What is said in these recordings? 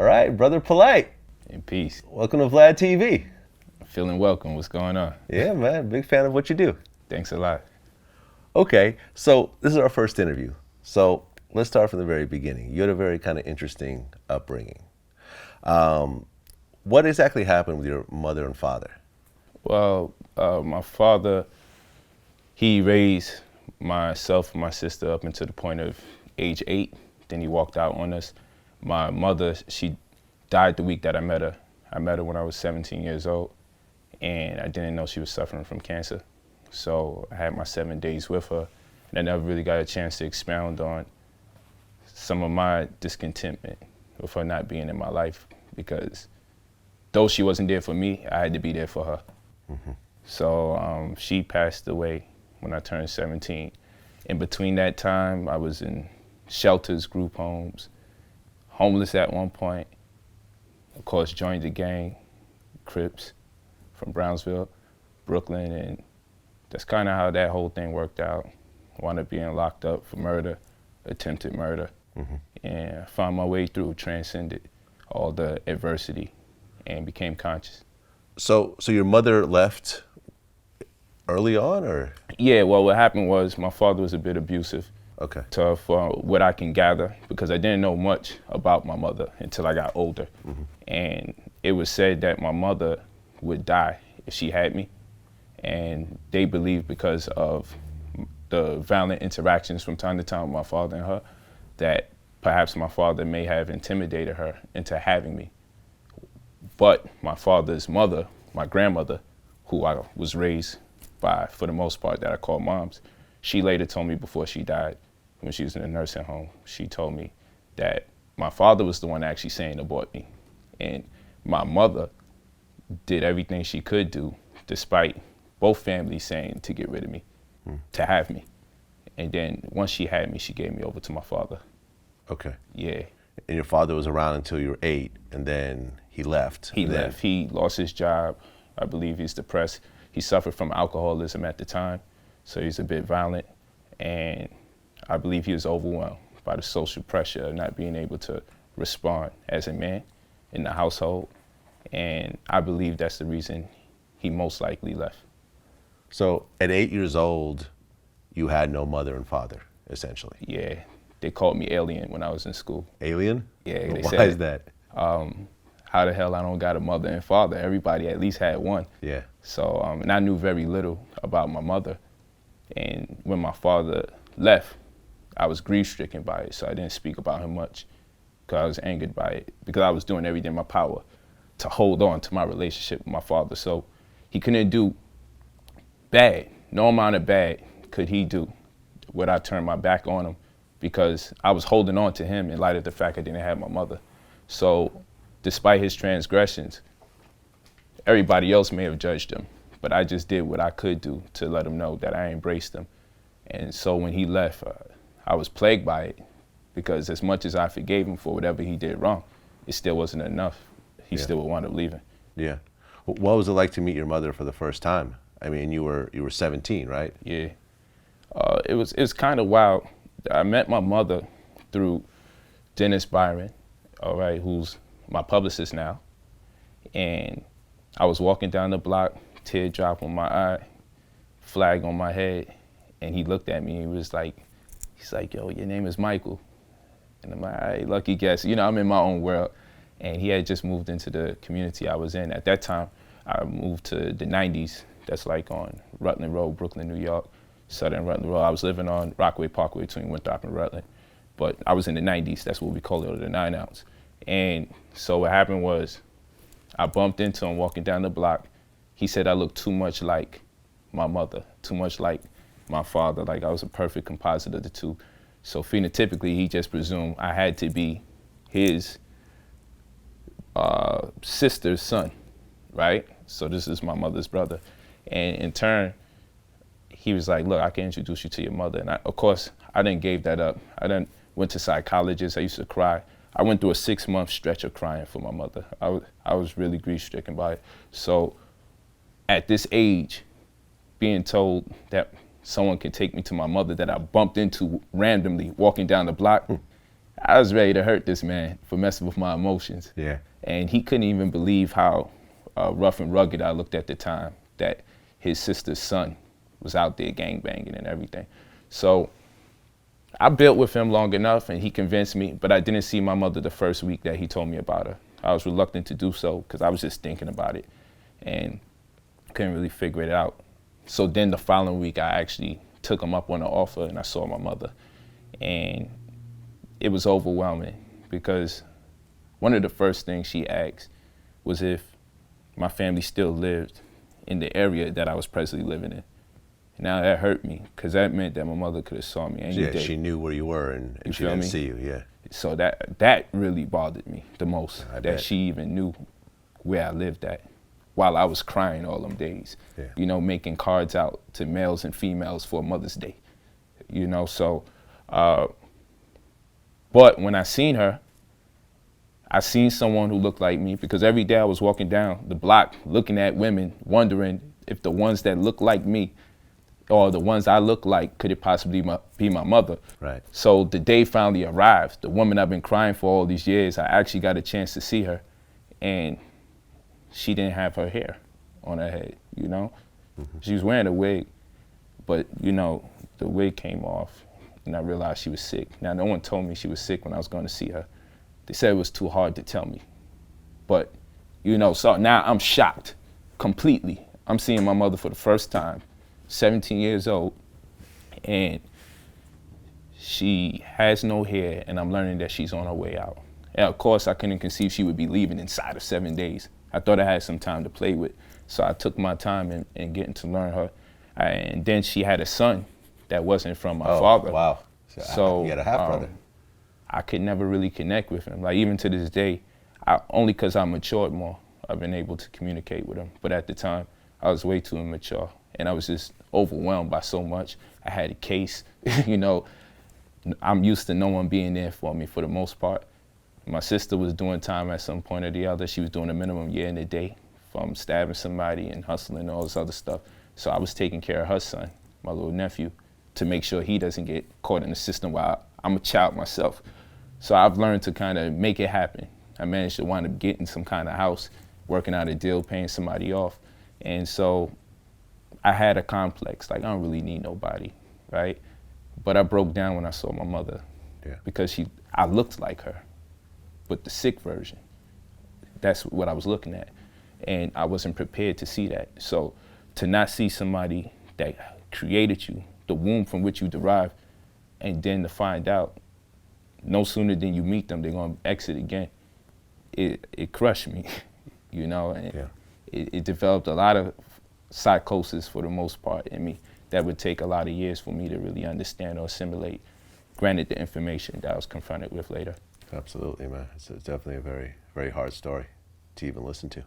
right, Brother Polight. In peace. Welcome to Vlad TV. Feeling welcome. What's going on? Yeah, man. Big fan of what you do. Thanks a lot. Okay, so this is our first interview. So let's start from the very beginning. You had a very kind of interesting upbringing. What exactly happened with your mother and father? Well, my father, he raised myself and my sister up until the point of age 8. Then he walked out on us. My mother, she died the week that I met her. I met her when I was 17 years old, and I didn't know she was suffering from cancer. So I had my 7 days with her, and I never really got a chance to expound on some of my discontentment with her not being in my life, because though she wasn't there for me, I had to be there for her. Mm-hmm. So she passed away when I turned 17. In between that time, I was in shelters, group homes, homeless at one point. Of course, joined the gang, Crips, from Brownsville, Brooklyn, and that's kind of how that whole thing worked out. Wound up being locked up for murder, attempted murder, and I found my way through, transcended all the adversity, and became conscious. So your mother left early on, or? Yeah, well, what happened was my father was a bit abusive. Okay. To what I can gather, because I didn't know much about my mother until I got older. Mm-hmm. And it was said that my mother would die if she had me. And they believed, because of the violent interactions from time to time with my father and her, that perhaps my father may have intimidated her into having me. But my father's mother, my grandmother, who I was raised by, for the most part, that I call moms, she later told me before she died, when she was in a nursing home, she told me that my father was the one actually saying abort me. And my mother did everything she could do, despite both families saying to get rid of me, to have me. And then once she had me, she gave me over to my father. Okay. Yeah. And your father was around until you were 8, and then he left. He left. He lost his job. I believe he's depressed. He suffered from alcoholism at the time, so he's a bit violent. And I believe he was overwhelmed by the social pressure of not being able to respond as a man in the household. And I believe that's the reason he most likely left. So at 8 years old, you had no mother and father, essentially. Yeah, they called me alien when I was in school. Alien? Yeah, they Why said, is that? How the hell I don't got a mother and father? Everybody at least had one. Yeah. So, and I knew very little about my mother. And when my father left, I was grief-stricken by it, so I didn't speak about him much, because I was angered by it, because I was doing everything in my power to hold on to my relationship with my father. So he couldn't do bad. No amount of bad could he do when I turned my back on him, because I was holding on to him in light of the fact I didn't have my mother. So despite his transgressions, everybody else may have judged him, but I just did what I could do to let him know that I embraced him. And so when he left, I was plagued by it, because as much as I forgave him for whatever he did wrong, it still wasn't enough. He still would wind up leaving. Yeah. What was it like to meet your mother for the first time? I mean, you were 17, right? Yeah. It was kind of wild. I met my mother through Dennis Byron, all right, who's my publicist now. And I was walking down the block, teardrop on my eye, flag on my head, and he looked at me and he's like, yo, your name is Michael. And I'm like, all right, lucky guess. You know, I'm in my own world. And he had just moved into the community I was in. At that time, I moved to the 90s. That's like on Rutland Road, Brooklyn, New York, Southern Rutland Road. I was living on Rockaway Parkway between Winthrop and Rutland. But I was in the 90s. That's what we call it, the 9 ounce. And so what happened was I bumped into him walking down the block. He said I looked too much like my mother, too much like my father, like I was a perfect composite of the two. So phenotypically, he just presumed I had to be his sister's son, right? So this is my mother's brother. And in turn, he was like, look, I can introduce you to your mother. And of course, I didn't gave that up. I went to psychologists. I used to cry. I went through a 6-month stretch of crying for my mother. I was really grief-stricken by it. So at this age, being told that someone could take me to my mother that I bumped into randomly walking down the block, I was ready to hurt this man for messing with my emotions. Yeah. And he couldn't even believe how rough and rugged I looked at the time, that his sister's son was out there gangbanging and everything. So I built with him long enough and he convinced me, but I didn't see my mother the first week that he told me about her. I was reluctant to do so because I was just thinking about it and couldn't really figure it out. So then the following week I actually took him up on the offer and I saw my mother. And it was overwhelming because one of the first things she asked was if my family still lived in the area that I was presently living in. Now that hurt me because that meant that my mother could have saw me any day. She knew where you were and she didn't see you, yeah. So that really bothered me the most, I that bet. she even knew where I lived at while I was crying all them days, Yeah. you know, making cards out to males and females for Mother's Day, you know, so, but when I seen her, I seen someone who looked like me because every day I was walking down the block looking at women, wondering if the ones that look like me or the ones I look like, could it possibly be my mother? Right. So the day finally arrived. The woman I've been crying for all these years, I actually got a chance to see her, and she didn't have her hair on her head, you know? Mm-hmm. She was wearing a wig, but, you know, the wig came off, and I realized she was sick. Now, no one told me she was sick when I was going to see her. They said it was too hard to tell me. But, you know, so now I'm shocked completely. I'm seeing my mother for the first time, 17 years old, and she has no hair, and I'm learning that she's on her way out. And of course, I couldn't conceive she would be leaving inside of 7 days. I thought I had some time to play with, so I took my time in getting to learn her. And then she had a son that wasn't from my father. Wow. So you had a half-brother. I could never really connect with him. Like, even to this day, only because I matured more, I've been able to communicate with him. But at the time, I was way too immature, and I was just overwhelmed by so much. I had a case, you know. I'm used to no one being there for me for the most part. My sister was doing time at some point or the other. She was doing a minimum year and a day from stabbing somebody and hustling and all this other stuff. So I was taking care of her son, my little nephew, to make sure he doesn't get caught in the system while I'm a child myself. So I've learned to kind of make it happen. I managed to wind up getting some kind of house, working out a deal, paying somebody off. And so I had a complex, like I don't really need nobody, right? But I broke down when I saw my mother, because I looked like her, but the sick version. That's what I was looking at. And I wasn't prepared to see that. So to not see somebody that created you, the womb from which you derive, and then to find out no sooner than you meet them, they're gonna exit again, it crushed me, you know? And it developed a lot of psychosis for the most part in me that would take a lot of years for me to really understand or assimilate, granted the information that I was confronted with later. Absolutely, man. It's definitely a very, very hard story to even listen to.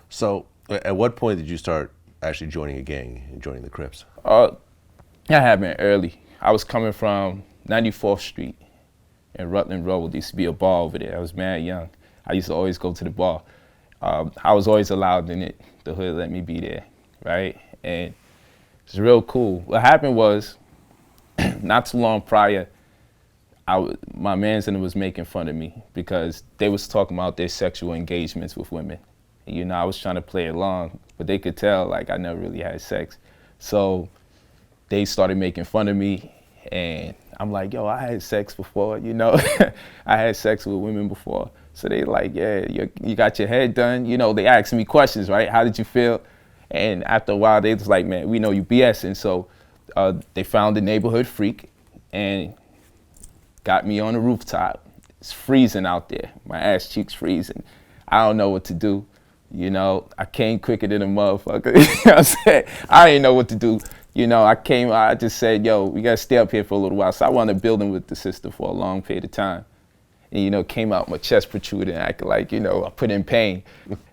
So at what point did you start actually joining a gang and joining the Crips? That happened early. I was coming from 94th Street and Rutland Road. There used to be a bar over there. I was mad young. I used to always go to the bar. I was always allowed in it. The hood let me be there, right? And it's real cool. What happened was, not too long prior, my mans and them was making fun of me because they was talking about their sexual engagements with women. And, you know, I was trying to play along, but they could tell, like, I never really had sex. So they started making fun of me, and I'm like, yo, I had sex before, you know? I had sex with women before. So they like, yeah, you got your head done. You know, they asked me questions, right? How did you feel? And after a while, they was like, man, we know you BSing. So they found the neighborhood freak and got me on the rooftop. It's freezing out there. My ass cheeks freezing. I don't know what to do. You know, I came quicker than a motherfucker. You know what I'm saying? I didn't know what to do. You know, I just said, yo, we gotta stay up here for a little while. So I wound up building with the sister for a long period of time. And, you know, came out, my chest protruding, acting like, you know, I put in pain.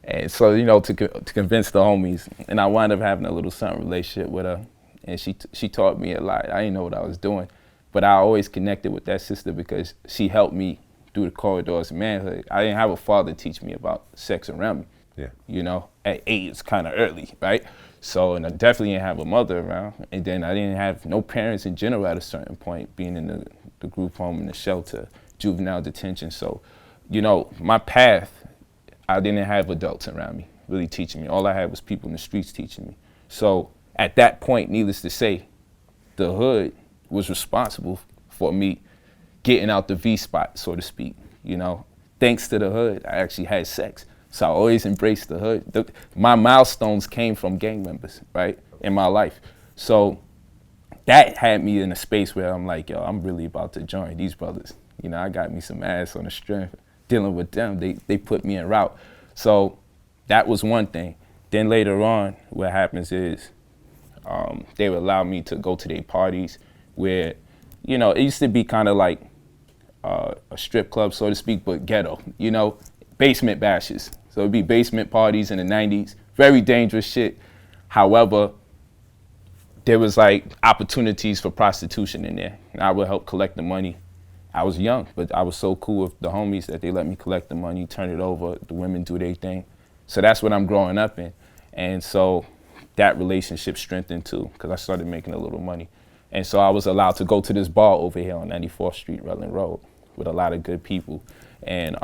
And so, you know, to convince the homies. And I wound up having a little something relationship with her. And she taught me a lot. I didn't know what I was doing. But I always connected with that sister because she helped me through the corridors of manhood. I didn't have a father teach me about sex around me. Yeah. You know, at 8, it's kind of early, right? So, and I definitely didn't have a mother around. And then I didn't have no parents in general at a certain point, being in the group home, in the shelter, juvenile detention. So, you know, my path, I didn't have adults around me really teaching me. All I had was people in the streets teaching me. So at that point, needless to say, the hood was responsible for me getting out the V spot, so to speak. You know, thanks to the hood, I actually had sex. So I always embraced the hood. My milestones came from gang members, right, in my life. So that had me in a space where I'm like, yo, I'm really about to join these brothers. You know, I got me some ass on the strength. Dealing with them, they put me en route. So that was one thing. Then later on, what happens is they would allow me to go to their parties where, you know, it used to be kind of like a strip club, so to speak, but ghetto, you know, basement bashes. So it'd be basement parties in the 90s, very dangerous shit. However, there was like opportunities for prostitution in there. And I would help collect the money. I was young, but I was so cool with the homies that they let me collect the money, turn it over, the women do their thing. So that's what I'm growing up in. And so that relationship strengthened too, because I started making a little money. And so I was allowed to go to this bar over here on 94th Street, Rutland Road, with a lot of good people, and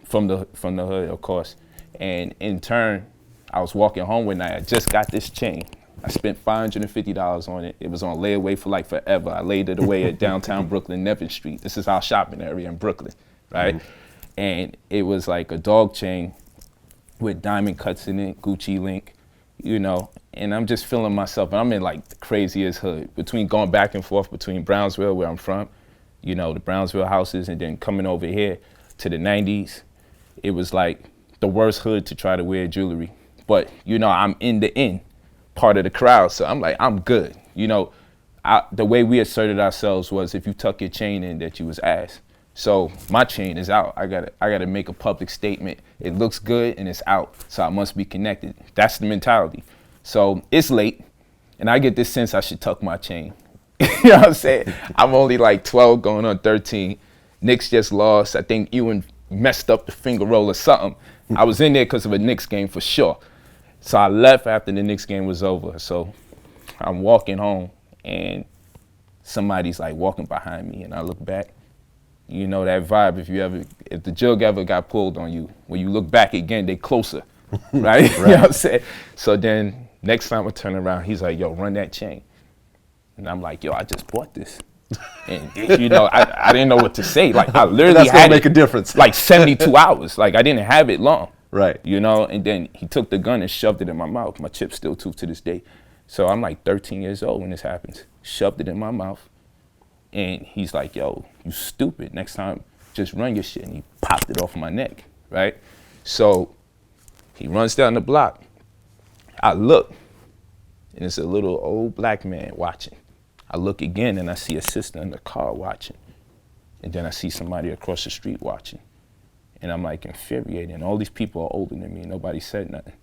from the hood, of course. And in turn, I was walking home one night. I just got this chain. I spent $550 on it. It was on layaway for like forever. I laid it away at downtown Brooklyn, Nevin Street. This is our shopping area in Brooklyn, right? Mm-hmm. And it was like a dog chain with diamond cuts in it, Gucci link, you know, and I'm just feeling myself. And I'm in like the craziest hood, between going back and forth between Brownsville, where I'm from, you know, the Brownsville houses, and then coming over here to the 90s. It was like the worst hood to try to wear jewelry. But, you know, I'm in the in part of the crowd, so I'm like, I'm good. You know, the way we asserted ourselves was, if you tuck your chain in, that you was ass. So my chain is out. I gotta make a public statement. It looks good and it's out, so I must be connected. That's the mentality. So it's late, and I get this sense I should tuck my chain. You know what I'm saying? I'm only like 12 going on 13. Knicks just lost. I think Ewan messed up the finger roll or something. I was in there because of a Knicks game for sure. So I left after the Knicks game was over. So I'm walking home, and somebody's like walking behind me, and I look back. You know that vibe, if the jug ever got pulled on you, when you look back again, they closer, right? You know what I'm saying? So then next time I turn around, he's like, yo, run that chain. And I'm like, yo, I just bought this. And you know, I didn't know what to say. Like, I literally had make a difference. Like 72 hours. Like, I didn't have it long. Right. You know, and then he took the gun and shoved it in my mouth. My chip's still tooth to this day. So I'm like 13 years old when this happens. Shoved it in my mouth. And he's like, yo, you stupid. Next time, just run your shit. And he popped it off my neck, right? So he runs down the block. I look, and it's a little old black man watching. I look again, and I see a sister in the car watching. And then I see somebody across the street watching. And I'm like infuriated. And all these people are older than me. Nobody said nothing,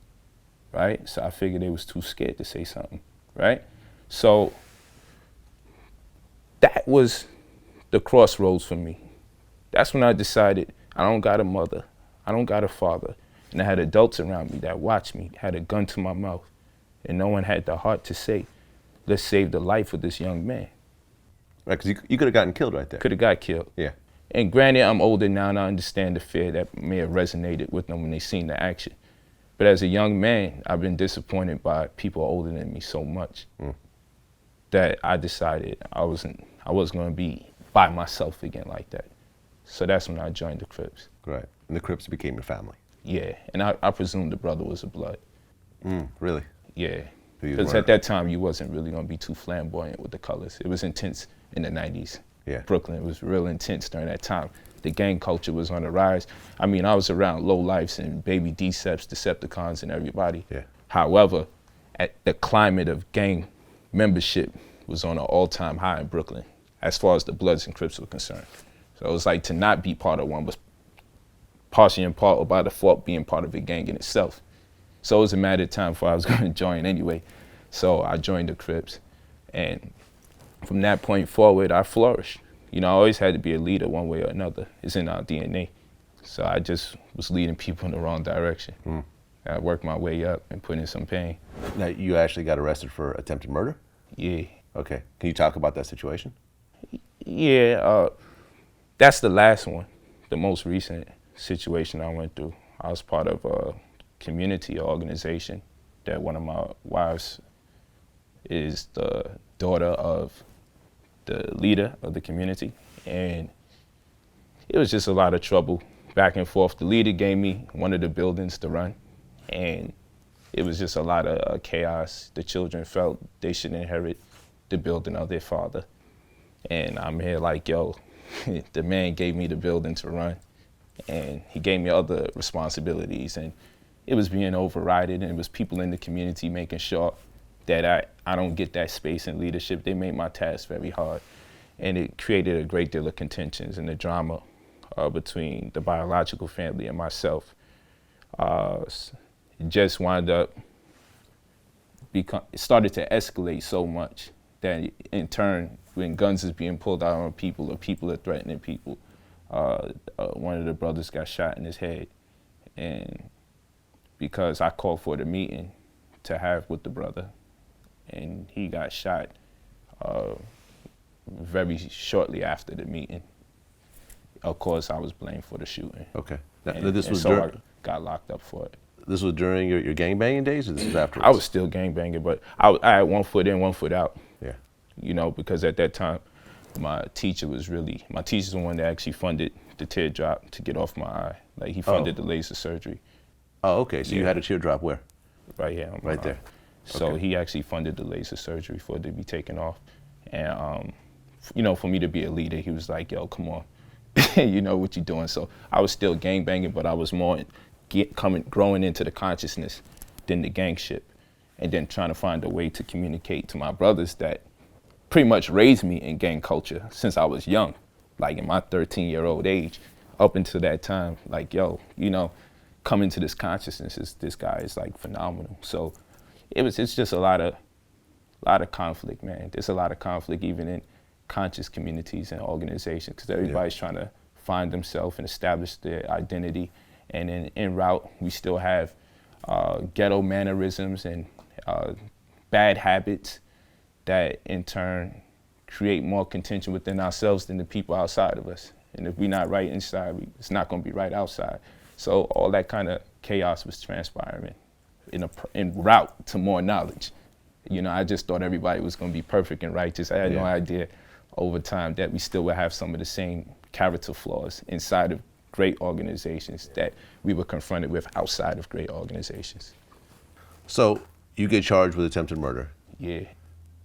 right? So I figured they was too scared to say something, right? So that was the crossroads for me. That's when I decided I don't got a mother, I don't got a father, and I had adults around me that watched me, had a gun to my mouth, and no one had the heart to say, let's save the life of this young man. Right, because you could have gotten killed right there. Could have got killed. Yeah. And granted, I'm older now, and I understand the fear that may have resonated with them when they seen the action. But as a young man, I've been disappointed by people older than me so much that I decided I wasn't going to be by myself again like that. So that's when I joined the Crips. Right. And the Crips became your family. Yeah. And I presumed the brother was a blood. Really? Yeah. Because at that time, you wasn't really going to be too flamboyant with the colors. It was intense in the 90s. Yeah. Brooklyn was real intense during that time. The gang culture was on the rise. I mean, I was around low-lifes and baby Deceps, Decepticons, and everybody. Yeah. However, the climate of gang membership was on an all-time high in Brooklyn, as far as the Bloods and Crips were concerned. So it was like, to not be part of one was partially in part or by default being part of a gang in itself. So it was a matter of time before I was going to join anyway. So I joined the Crips, and from that point forward, I flourished. You know, I always had to be a leader one way or another. It's in our DNA. So I just was leading people in the wrong direction. I worked my way up and put in some pain. Now, you actually got arrested for attempted murder? Yeah. Okay. Can you talk about that situation? Yeah, that's the last one, the most recent situation I went through. I was part of a community organization that one of my wives is the daughter of the leader of the community. And it was just a lot of trouble back and forth. The leader gave me one of the buildings to run, and it was just a lot of chaos. The children felt they should inherit the building of their father. And I'm here like, yo, the man gave me the building to run, and he gave me other responsibilities, and it was being overridden, and it was people in the community making sure that I don't get that space in leadership. They made my task very hard, and it created a great deal of contentions and the drama between the biological family and myself. It just wound up, it started to escalate so much that in turn, when guns is being pulled out on people or people are threatening people, one of the brothers got shot in his head. And because I called for the meeting to have with the brother, and he got shot very shortly after the meeting. Of course, I was blamed for the shooting. Okay. So I got locked up for it. This was during your gangbanging days, or this was afterwards? I was still gangbanging, but I had 1 foot in, 1 foot out. Yeah. You know, because at that time, my teacher's the one that actually funded the teardrop to get off my eye. Like, he funded the laser surgery. Oh, okay. So you had a teardrop where? Right here. On my Right there. eye. So he actually funded the laser surgery for it to be taken off. And, you know, for me to be a leader, he was like, yo, come on. You know what you're doing. So I was still gangbanging, but I was more growing into the consciousness than the gangship. And then trying to find a way to communicate to my brothers that pretty much raised me in gang culture since I was young, like in my 13-year-old age, up until that time, like, yo, you know, coming to this consciousness, this guy is like phenomenal. So it's just a lot of conflict, man. There's a lot of conflict even in conscious communities and organizations, because everybody's trying to find themselves and establish their identity. And en route, we still have ghetto mannerisms and bad habits that in turn create more contention within ourselves than the people outside of us. And if we're not right inside, it's not going to be right outside. So all that kind of chaos was transpiring en route to more knowledge. You know, I just thought everybody was going to be perfect and righteous. I had no idea over time that we still would have some of the same character flaws inside of great organizations that we were confronted with outside of great organizations. So you get charged with attempted murder. Yeah.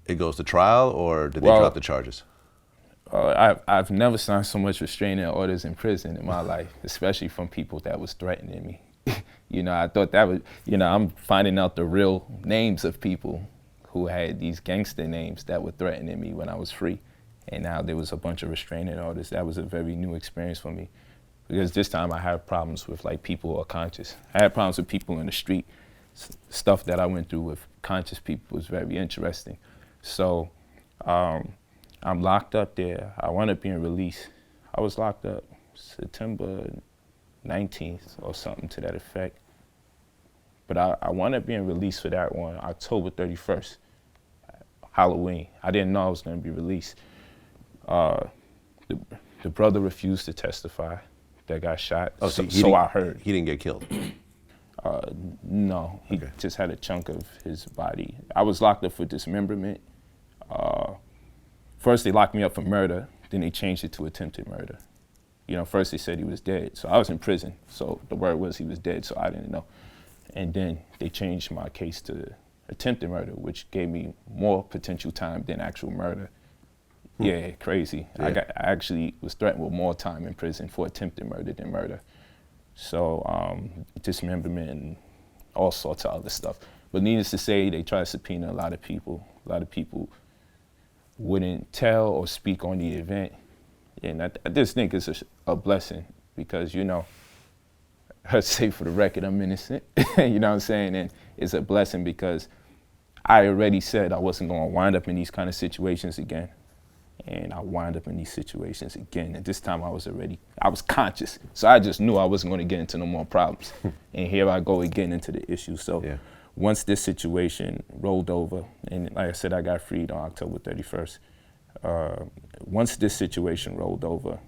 It goes to trial, or did they drop the charges? I've never signed so much restraining orders in prison in my life, especially from people that was threatening me. You know, I thought that was, you know, I'm finding out the real names of people who had these gangster names that were threatening me when I was free. And now there was a bunch of restraining orders. That was a very new experience for me, because this time I had problems with like people who are conscious. I had problems with people in the street. Stuff that I went through with conscious people was very interesting. So I'm locked up there. I wound up being released. I was locked up September 19th or something to that effect. But I wound up being released for that one, October 31st, Halloween. I didn't know I was going to be released. The brother refused to testify that got shot, Oh, so I heard. He didn't get killed? No, he just had a chunk of his body. I was locked up for dismemberment. First they locked me up for murder, then they changed it to attempted murder. You know, first they said he was dead, so I was in prison, so the word was he was dead, so I didn't know. And then they changed my case to attempted murder, which gave me more potential time than actual murder. Yeah, crazy. Yeah. I actually was threatened with more time in prison for attempted murder than murder. So dismemberment and all sorts of other stuff. But needless to say, they tried to subpoena a lot of people. A lot of people wouldn't tell or speak on the event. And I just think it's a blessing because, you know, I'd say for the record, I'm innocent. You know what I'm saying? And it's a blessing because I already said I wasn't going to wind up in these kind of situations again. And I wind up in these situations again. And this time I was conscious. So I just knew I wasn't going to get into no more problems. And here I go again into the issue. So Yeah. once this situation rolled over, and like I said, I got freed on October 31st. Once this situation rolled over,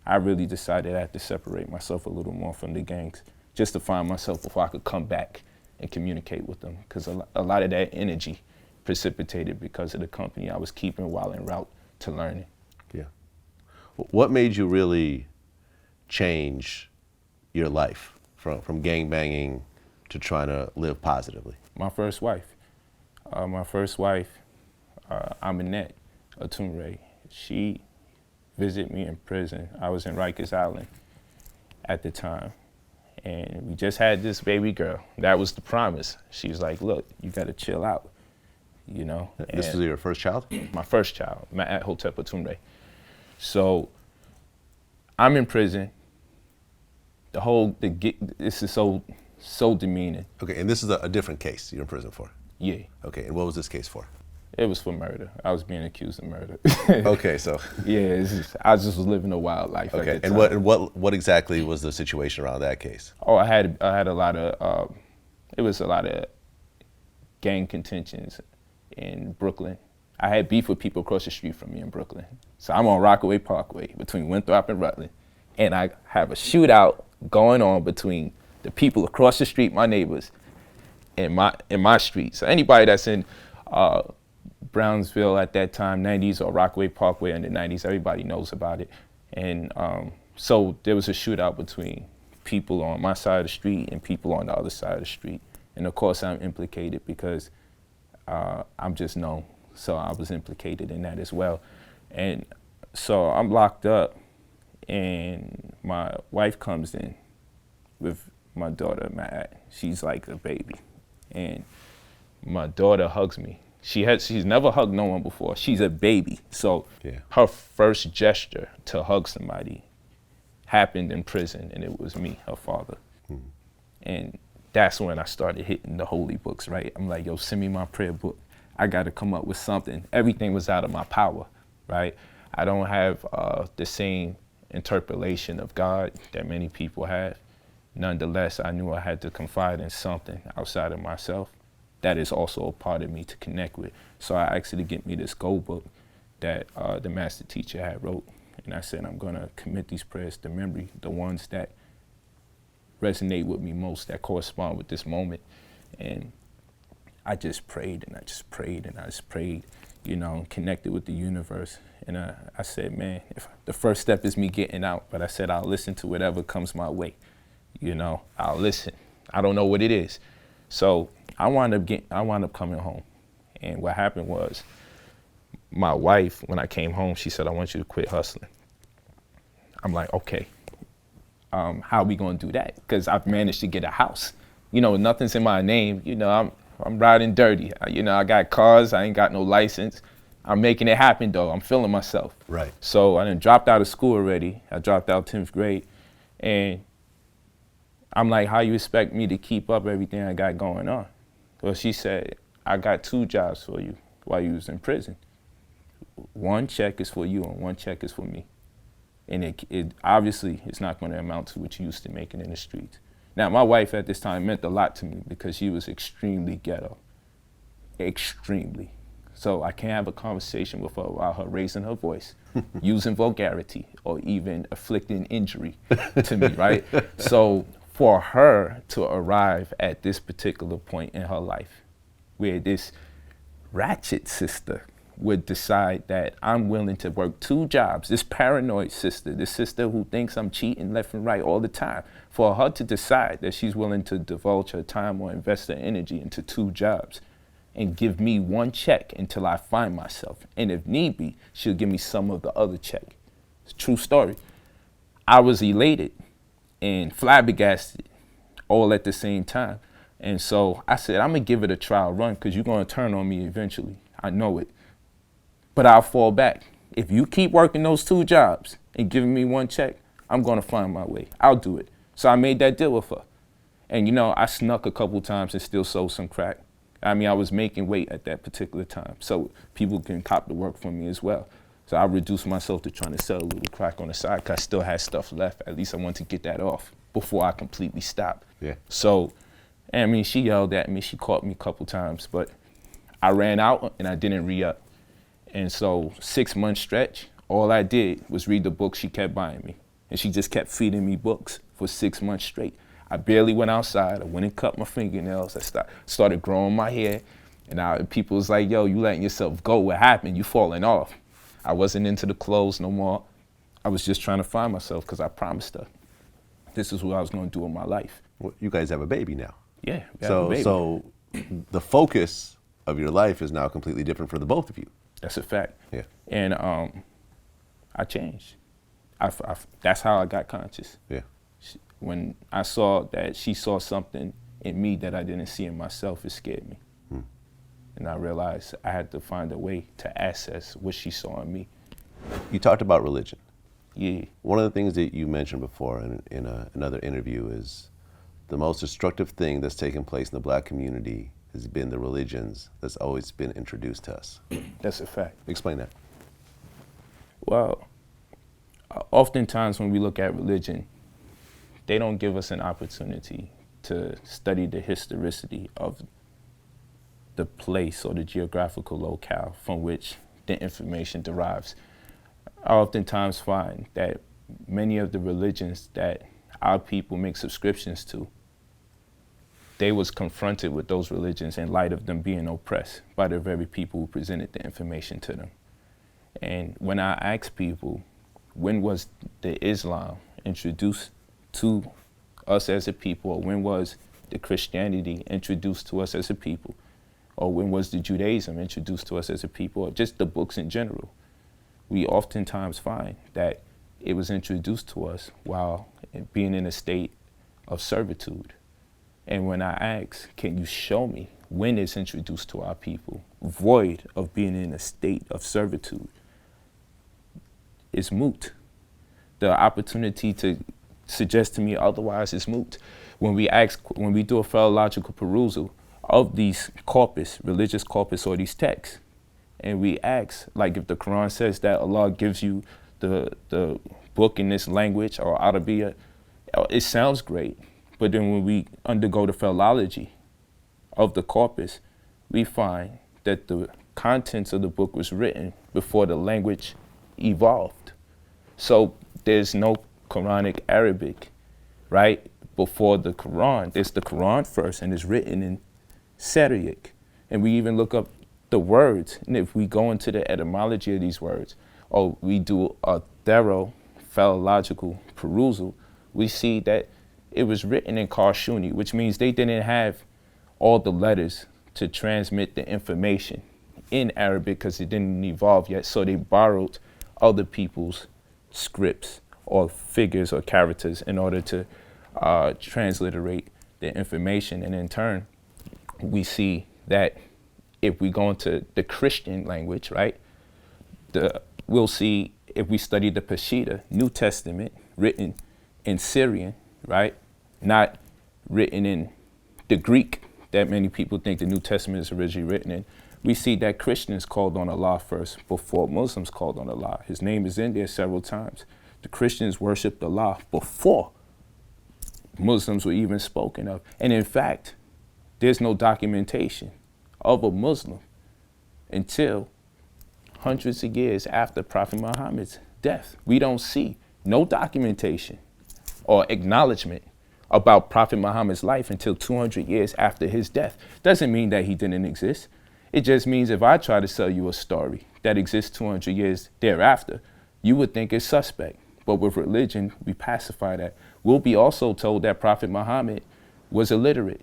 I really decided I had to separate myself a little more from the gangs just to find myself before I could come back and communicate with them. Because a lot of that energy precipitated because of the company I was keeping while en route to learning. Yeah. What made you really change your life from gang banging to trying to live positively? My first wife. Aminette Atumre, she visited me in prison. I was in Rikers Island at the time. And we just had this baby girl. That was the promise. She was like, look, you gotta chill out, you know? This was your first child? My first child, Ma'at Hotep Atumre. So I'm in prison. This is so demeaning. Okay, and this is a different case you're in prison for? Yeah, Okay, and what was this case for? it was for murder. I was being accused of murder. Okay, so. Yeah, I just was living a wild life. Okay, at the and time. what exactly was the situation around that case? Oh, I had a lot of it was a lot of gang contentions in Brooklyn. I had beef with people across the street from me in Brooklyn. So I'm on Rockaway Parkway between Winthrop and Rutland, and I have a shootout going on between the people across the street, my neighbors, in my street. So anybody that's in Brownsville at that time, 90s, or Rockaway Parkway in the 90s, everybody knows about it. And so there was a shootout between people on my side of the street and people on the other side of the street. And of course I'm implicated because I'm just known. So I was implicated in that as well. And so I'm locked up and my wife comes in with my daughter, Matt. She's like a baby. And my daughter hugs me. She's never hugged no one before. She's a baby. So Yeah. her first gesture to hug somebody happened in prison, and it was me, her father. And that's when I started hitting the holy books, right? I'm like, yo, send me my prayer book. I got to come up with something. Everything was out of my power, right? I don't have the same interpolation of God that many people have. Nonetheless, I knew I had to confide in something outside of myself that is also a part of me to connect with. So I asked her to get me this gold book that the master teacher had wrote. And I said, I'm gonna commit these prayers to memory, the ones that resonate with me most, that correspond with this moment. And I just prayed and I just prayed and I just prayed, you know, connected with the universe. And I said, man, if the first step is me getting out, but I said, I'll listen to whatever comes my way. You know, I'll listen. I don't know what it is. So I wound up coming home. And what happened was, my wife, when I came home, she said, I want you to quit hustling. I'm like, okay, how are we gonna do that? Because I've managed to get a house. You know, nothing's in my name. You know, I'm riding dirty. You know, I got cars, I ain't got no license. I'm making it happen though, I'm feeling myself. Right. So I done dropped out of school already. I dropped out 10th grade. And I'm like, how you expect me to keep up everything I got going on? Well, she said, I got 2 jobs for you while you was in prison. 1 check is for you and 1 check is for me. And it obviously it's not going to amount to what you used to making in the streets. Now, my wife at this time meant a lot to me because she was extremely ghetto, extremely. So I can't have a conversation with her about her raising her voice, using vulgarity, or even inflicting injury to me, right? So for her to arrive at this particular point in her life, where this ratchet sister would decide that I'm willing to work 2 jobs, this paranoid sister, this sister who thinks I'm cheating left and right all the time, for her to decide that she's willing to divulge her time or invest her energy into 2 jobs and give me 1 check until I find myself. And if need be, she'll give me some of the other check. It's a true story. I was elated and flabbergasted all at the same time. And so I said, I'm gonna give it a trial run because you're gonna turn on me eventually. I know it. But I'll fall back. If you keep working those 2 jobs and giving me 1 check, I'm gonna find my way. I'll do it. So I made that deal with her. And you know, I snuck a couple times and still sold some crack. I mean, I was making weight at that particular time, so people can cop the work from me as well. So I reduced myself to trying to sell a little crack on the side because I still had stuff left. At least I wanted to get that off before I completely stopped. Yeah. So, I mean, she yelled at me. She caught me a couple times, but I ran out and I didn't re-up. And so 6 month stretch, all I did was read the books she kept buying me. And she just kept feeding me books for 6 months straight. I barely went outside. I went and cut my fingernails. I started growing my hair. And people was like, yo, you letting yourself go. What happened? You falling off. I wasn't into the clothes no more. I was just trying to find myself because I promised her this is what I was going to do in my life. Well, you guys have a baby now. Yeah, we have a baby. So the focus of your life is now completely different for the both of you. That's a fact. Yeah. And I changed. That's how I got conscious. Yeah. When I saw that she saw something in me that I didn't see in myself, it scared me. And I realized I had to find a way to access what she saw in me. You talked about religion. Yeah. One of the things that you mentioned before in another interview is the most destructive thing that's taken place in the black community has been the religions that's always been introduced to us. That's a fact. Explain that. Well, oftentimes when we look at religion, they don't give us an opportunity to study the historicity of the place or the geographical locale from which the information derives. I oftentimes find that many of the religions that our people make subscriptions to, they was confronted with those religions in light of them being oppressed by the very people who presented the information to them. And when I ask people, when was the Islam introduced to us as a people, or when was the Christianity introduced to us as a people, or when was the Judaism introduced to us as a people, or just the books in general, we oftentimes find that it was introduced to us while being in a state of servitude. And when I ask, can you show me when it's introduced to our people, void of being in a state of servitude, it's moot. The opportunity to suggest to me otherwise is moot. When we do a philological perusal of these corpus, religious corpus, or these texts, and we ask, like if the Quran says that Allah gives you the book in this language or Arabiya, it sounds great. But then when we undergo the philology of the corpus, we find that the contents of the book was written before the language evolved. So there's no Quranic Arabic, right? Before the Quran. There's the Quran first, and it's written in Syriac. And we even look up the words, and if we go into the etymology of these words, or we do a thorough philological perusal, we see that it was written in Karshuni, which means they didn't have all the letters to transmit the information in Arabic because it didn't evolve yet. So they borrowed other people's scripts or figures or characters in order to transliterate the information. And in turn, we see that if we go into the Christian language, right, we'll see if we study the Peshitta, New Testament, written in Syrian, right, not written in the Greek that many people think the New Testament is originally written in, we see that Christians called on Allah first before Muslims called on Allah. His name is in there several times. The Christians worshiped Allah before Muslims were even spoken of. And in fact, there's no documentation of a Muslim until hundreds of years after Prophet Muhammad's death. We don't see no documentation or acknowledgement about Prophet Muhammad's life until 200 years after his death. Doesn't mean that he didn't exist. It just means if I try to sell you a story that exists 200 years thereafter, you would think it's suspect. But with religion, we pacify that. We'll be also told that Prophet Muhammad was illiterate,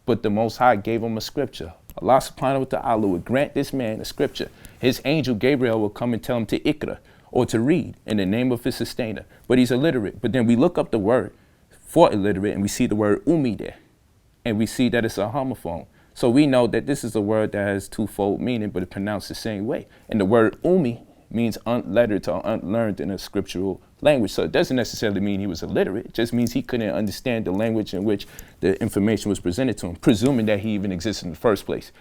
but the Most High gave him a scripture. Allah subhanahu wa ta'ala would grant this man a scripture. His angel Gabriel will come and tell him to ikra, or to read in the name of his sustainer. But he's illiterate. But then we look up the word for illiterate and we see the word ummi there. And we see that it's a homophone. So we know that this is a word that has twofold meaning, but it's pronounced the same way. And the word ummi means unlettered or unlearned in a scriptural language. So it doesn't necessarily mean he was illiterate. It just means he couldn't understand the language in which the information was presented to him, presuming that he even existed in the first place.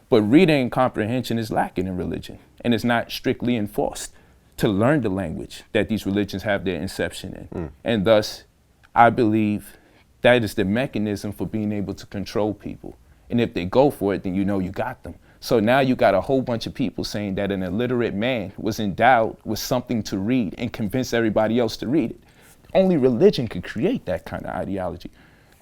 But reading and comprehension is lacking in religion, and it's not strictly enforced. to learn the language that these religions have their inception in. And thus, I believe that is the mechanism for being able to control people. And if they go for it, then you know you got them. So now you got a whole bunch of people saying that an illiterate man was endowed with something to read and convince everybody else to read it. Only religion could create that kind of ideology.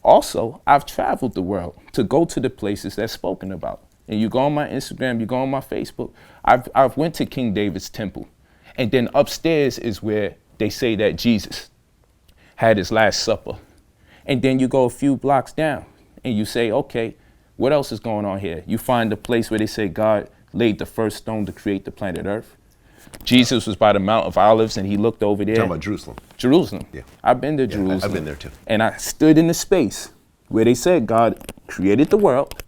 Also, I've traveled the world to go to the places that's spoken about. And you go on my Instagram, you go on my Facebook. I've went to King David's temple. And then upstairs is where they say that Jesus had his last supper. And then you go a few blocks down and you say, okay, what else is going on here? You find the place where they say God laid the first stone to create the planet Earth. Jesus was by the Mount of Olives and he looked over there. Talking about Jerusalem. Jerusalem. Yeah. I've been to Jerusalem. I've been there too. And I stood in the space where they said God created the world,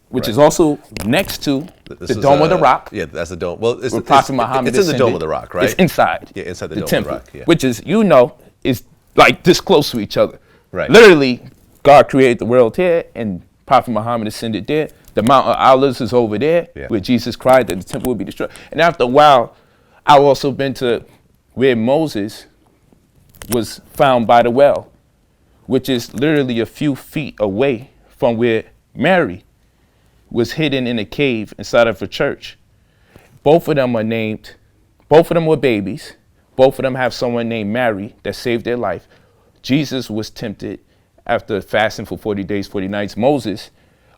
which is also next to the Dome of the Rock. Yeah, that's the dome. Well, it's in the Dome of the Rock, right? It's inside. Yeah, inside the Dome temple, of the Rock. Yeah. which is, is like this close to each other. Right. Literally, God created the world here and Prophet Muhammad ascended there. The Mount of Olives is over there, where Jesus cried that the temple would be destroyed. And after a while, I've also been to where Moses was found by the well, which is literally a few feet away from where Mary was hidden in a cave inside of a church. Both of them were babies. Both of them have someone named Mary that saved their life. Jesus was tempted after fasting for 40 days, 40 nights. Moses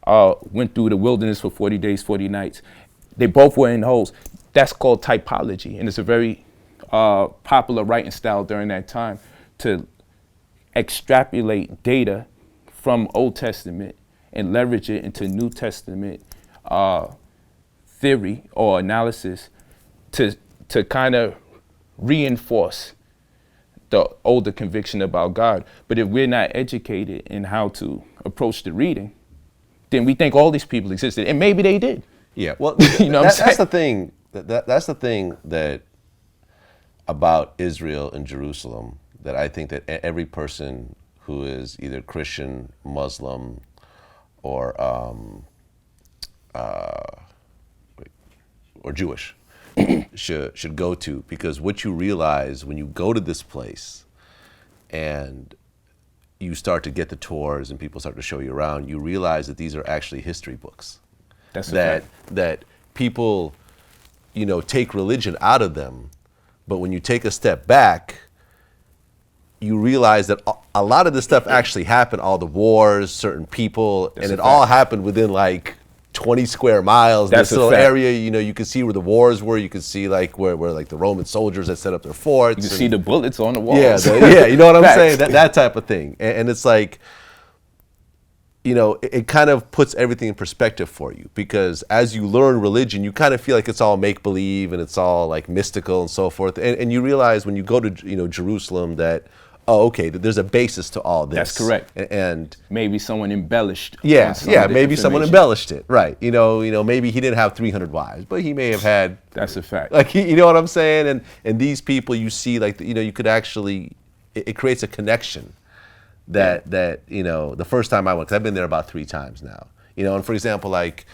went through the wilderness for 40 days, 40 nights. They both were in holes. That's called typology, and it's a very popular writing style during that time to extrapolate data from Old Testament and leverage it into New Testament theory or analysis to kind of reinforce the older conviction about God. But if we're not educated in how to approach the reading, then we think all these people existed, and maybe they did. Yeah, well, You know what I'm saying? that's the thing. That's the thing that about Israel and Jerusalem that I think that every person who is either Christian, Muslim, or Jewish should go to, because what you realize when you go to this place and you start to get the tours and people start to show you around, you realize that these are actually history books. That's a fact. That people, take religion out of them, but when you take a step back, you realize that a lot of this stuff actually happened, all the wars, certain people, and it all happened within like 20 square miles. That's this little area, you can see where the wars were. You can see like where like the Roman soldiers had set up their forts. You can see the bullets on the walls. Yeah, you know what I'm saying? That type of thing. And it's like, it kind of puts everything in perspective for you, because as you learn religion, you kind of feel like it's all make-believe and it's all like mystical and so forth. And you realize when you go to, Jerusalem that, oh, okay, there's a basis to all this. That's correct. And maybe someone embellished. Maybe someone embellished it. Right. Maybe he didn't have 300 wives, but he may have had. That's a fact. Like, you know what I'm saying? And these people you see, like, you could actually, it creates a connection that the first time I went, because I've been there about 3 times now, and for example, like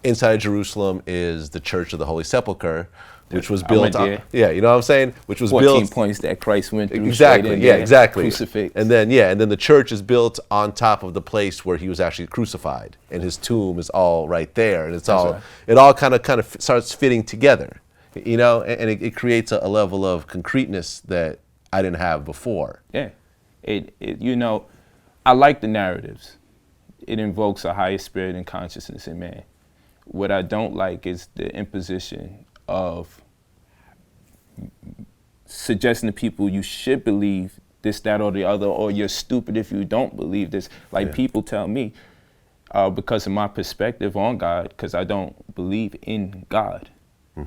inside Jerusalem is the Church of the Holy Sepulchre, which was built on, you know what I'm saying? Which was 14 built points that Christ went through. Exactly, exactly. Crucifix. And then the church is built on top of the place where he was actually crucified, and his tomb is all right there, and it all kind of starts fitting together, and it creates a level of concreteness that I didn't have before. Yeah, I like the narratives. It invokes a higher spirit and consciousness in man. What I don't like is the imposition of suggesting to people you should believe this, that, or the other, or you're stupid if you don't believe this. Like people tell me, because of my perspective on God, because I don't believe in God,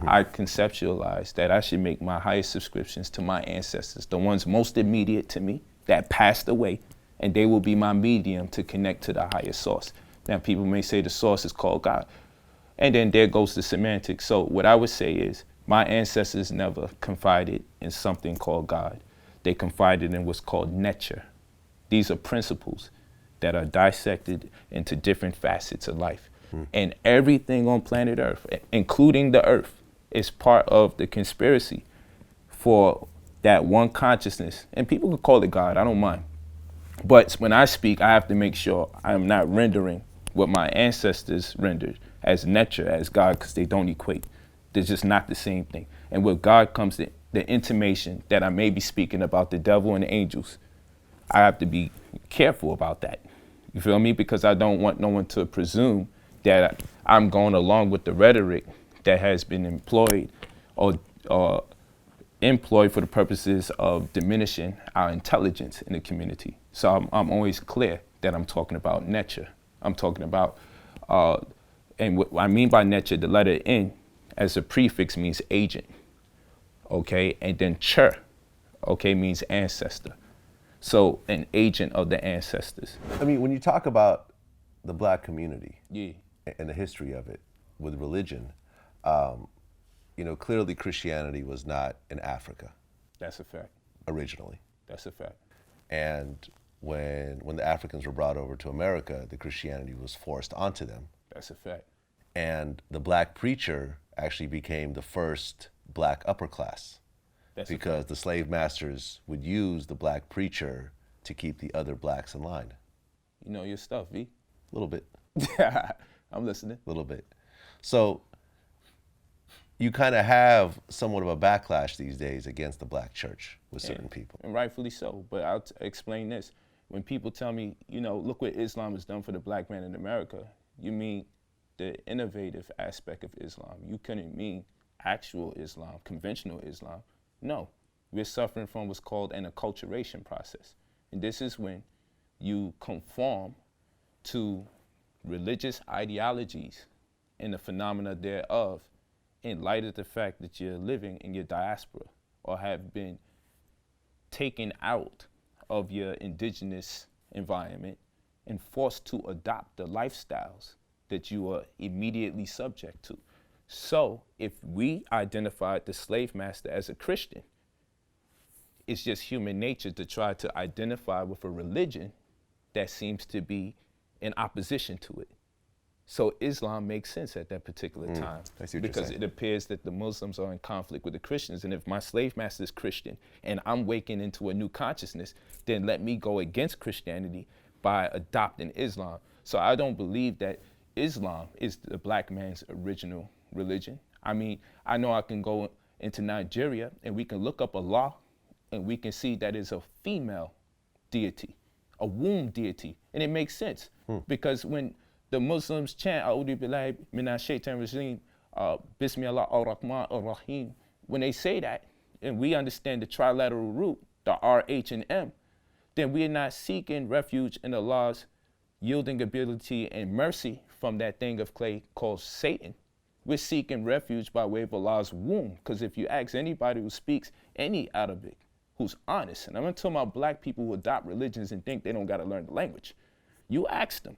I conceptualize that I should make my highest subscriptions to my ancestors, the ones most immediate to me that passed away, and they will be my medium to connect to the higher source. Now, people may say the source is called God, and then there goes the semantics. So what I would say is my ancestors never confided in something called God. They confided in what's called nature. These are principles that are dissected into different facets of life. And everything on planet Earth, including the Earth, is part of the conspiracy for that one consciousness, and people could call it God, I don't mind. But when I speak, I have to make sure I'm not rendering what my ancestors rendered as nature, as God, because they don't equate. They're just not the same thing. And with God comes the intimation that I may be speaking about the devil and the angels. I have to be careful about that. You feel me? Because I don't want no one to presume that I'm going along with the rhetoric that has been employed or employed for the purposes of diminishing our intelligence in the community. So I'm always clear that I'm talking about nature. I'm talking about, and what I mean by nature, the letter N as a prefix means agent, okay? And then cher, okay, means ancestor. So an agent of the ancestors. I mean, when you talk about the black community, Yeah. and the history of it with religion, you know, clearly Christianity was not in Africa That's a fact. originally. That's a fact. And when the Africans were brought over to America, the Christianity was forced onto them. That's a fact. And the black preacher actually became the first black upper class That's a because the slave masters would use the black preacher to keep the other blacks in line. You know your stuff, V. A little bit, I'm listening. a little bit. So you kind of have somewhat of a backlash these days against the black church with certain people. And rightfully so. But I'll explain this. When people tell me, you know, look what Islam has done for the black man in America, you mean the innovative aspect of Islam. You couldn't mean actual Islam, conventional Islam. No, we're suffering from what's called an acculturation process. And this is when you conform to religious ideologies and the phenomena thereof in light of the fact that you're living in your diaspora or have been taken out of your indigenous environment and forced to adopt the lifestyles that you are immediately subject to. So if we identified the slave master as a Christian, it's just human nature to try to identify with a religion that seems to be in opposition to it. So Islam makes sense at that particular time I see what you're because saying. it appears that the Muslims are in conflict with the Christians. And if my slave master is Christian and I'm waking into a new consciousness, then let me go against Christianity by adopting Islam. So I don't believe that Islam is the black man's original religion. I mean, I know I can go into Nigeria and we can look up Allah and we can see that it's a female deity, a womb deity. And it makes sense because when the Muslims chant, A'udhu billahi minash shaitan rajim, Bismillah ar-Rahman ar-Rahim, when they say that, and we understand the trilateral root, the R, H, and M, then we are not seeking refuge in Allah's yielding ability and mercy from that thing of clay called Satan. We're seeking refuge by way of Allah's womb. Because if you ask anybody who speaks any Arabic, who's honest, and I'm not talking about black people who adopt religions and think they don't got to learn the language. You ask them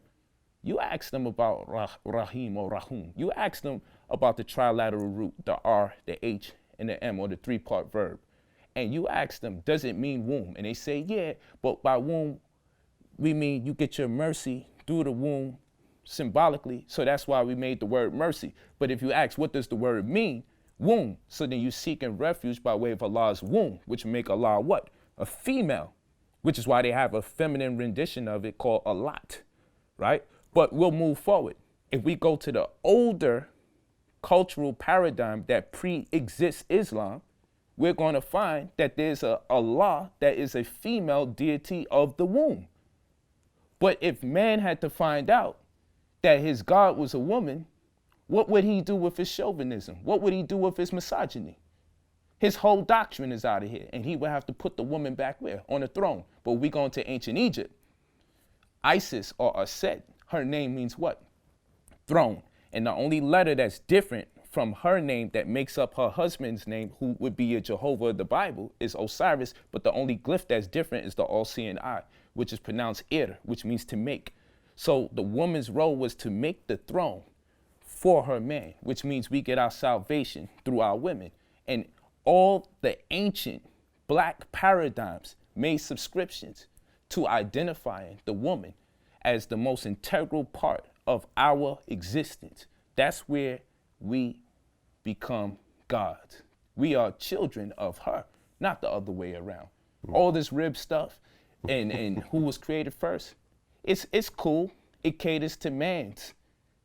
about Rahim or Rahum. You ask them about the trilateral root, the R, the H, and the M, or the three-part verb. And you ask them, does it mean womb? And they say, yeah, but by womb, we mean you get your mercy through the womb symbolically. So that's why we made the word mercy. But if you ask, what does the word mean? Womb. So then you seeking refuge by way of Allah's womb, which make Allah what? A female, which is why they have a feminine rendition of it called Alat, right? But we'll move forward. If we go to the older cultural paradigm that pre-exists Islam, we're going to find that there's a Allah that is a female deity of the womb. But if man had to find out that his God was a woman, what would he do with his chauvinism? What would he do with his misogyny? His whole doctrine is out of here, and he would have to put the woman back where? On the throne. But we go into ancient Egypt. Isis or Aset, her name means what? Throne. And the only letter that's different from her name that makes up her husband's name, who would be a Jehovah of the Bible, is Osiris, but the only glyph that's different is the all-seeing eye, which is pronounced Ir, which means to make. So the woman's role was to make the throne for her man, which means we get our salvation through our women. And all the ancient black paradigms made subscriptions to identifying the woman as the most integral part of our existence. That's where we become gods. We are children of her. not the other way around. All this rib stuff and who was created first, it's cool. It caters to man's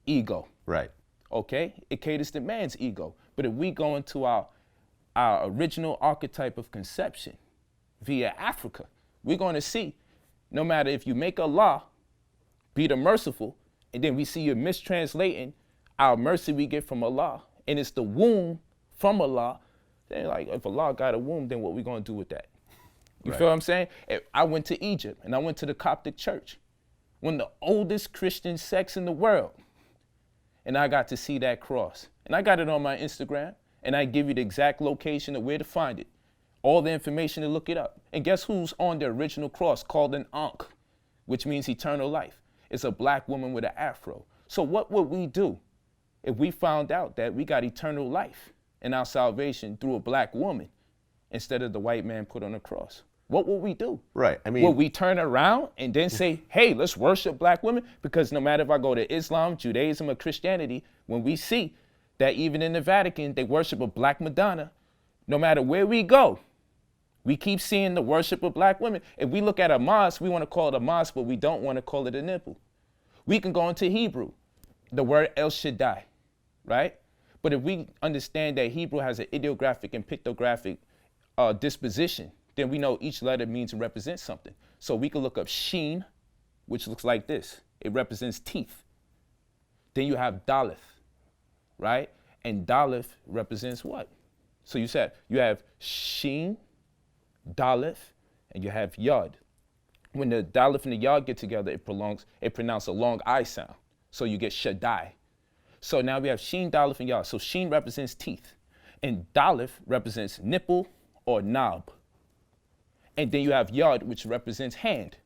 ego. Right. Okay? It caters to man's ego. But if we go into our original archetype of conception via Africa, we're going to see, no matter if you make Allah be the merciful, and then we see you mistranslating our mercy we get from Allah, and it's the womb from Allah, then like, if Allah got a womb, then what we going to do with that? You feel what I'm saying? I went to Egypt, and I went to the Coptic church, one of the oldest Christian sects in the world, and I got to see that cross. And I got it on my Instagram, and I give you the exact location of where to find it, all the information to look it up. And guess who's on the original cross, called an Ankh, which means eternal life? It's a black woman with an afro. So what would we do if we found out that we got eternal life and our salvation through a black woman instead of the white man put on the cross? What would we do? Right. I mean, will we turn around and then say, hey, let's worship black women? Because no matter if I go to Islam, Judaism, or Christianity, when we see that even in the Vatican, they worship a black Madonna, no matter where we go, we keep seeing the worship of black women. If we look at a mosque, we want to call it a mosque, but we don't want to call it a nipple. We can go into Hebrew, the word El Shaddai, right? But if we understand that Hebrew has an ideographic and pictographic disposition, then we know each letter means and represents something. So we can look up Sheen, which looks like this. It represents teeth. Then you have Daleth, right? And Daleth represents what? So you said you have Sheen, Daleth, and you have Yod. When the Daleth and the Yod get together, it pronounces a long I sound. So you get Shaddai. So now we have Sheen, Daleth, and Yod. So Sheen represents teeth, and Daleth represents nipple or knob. And then you have Yod, which represents hand.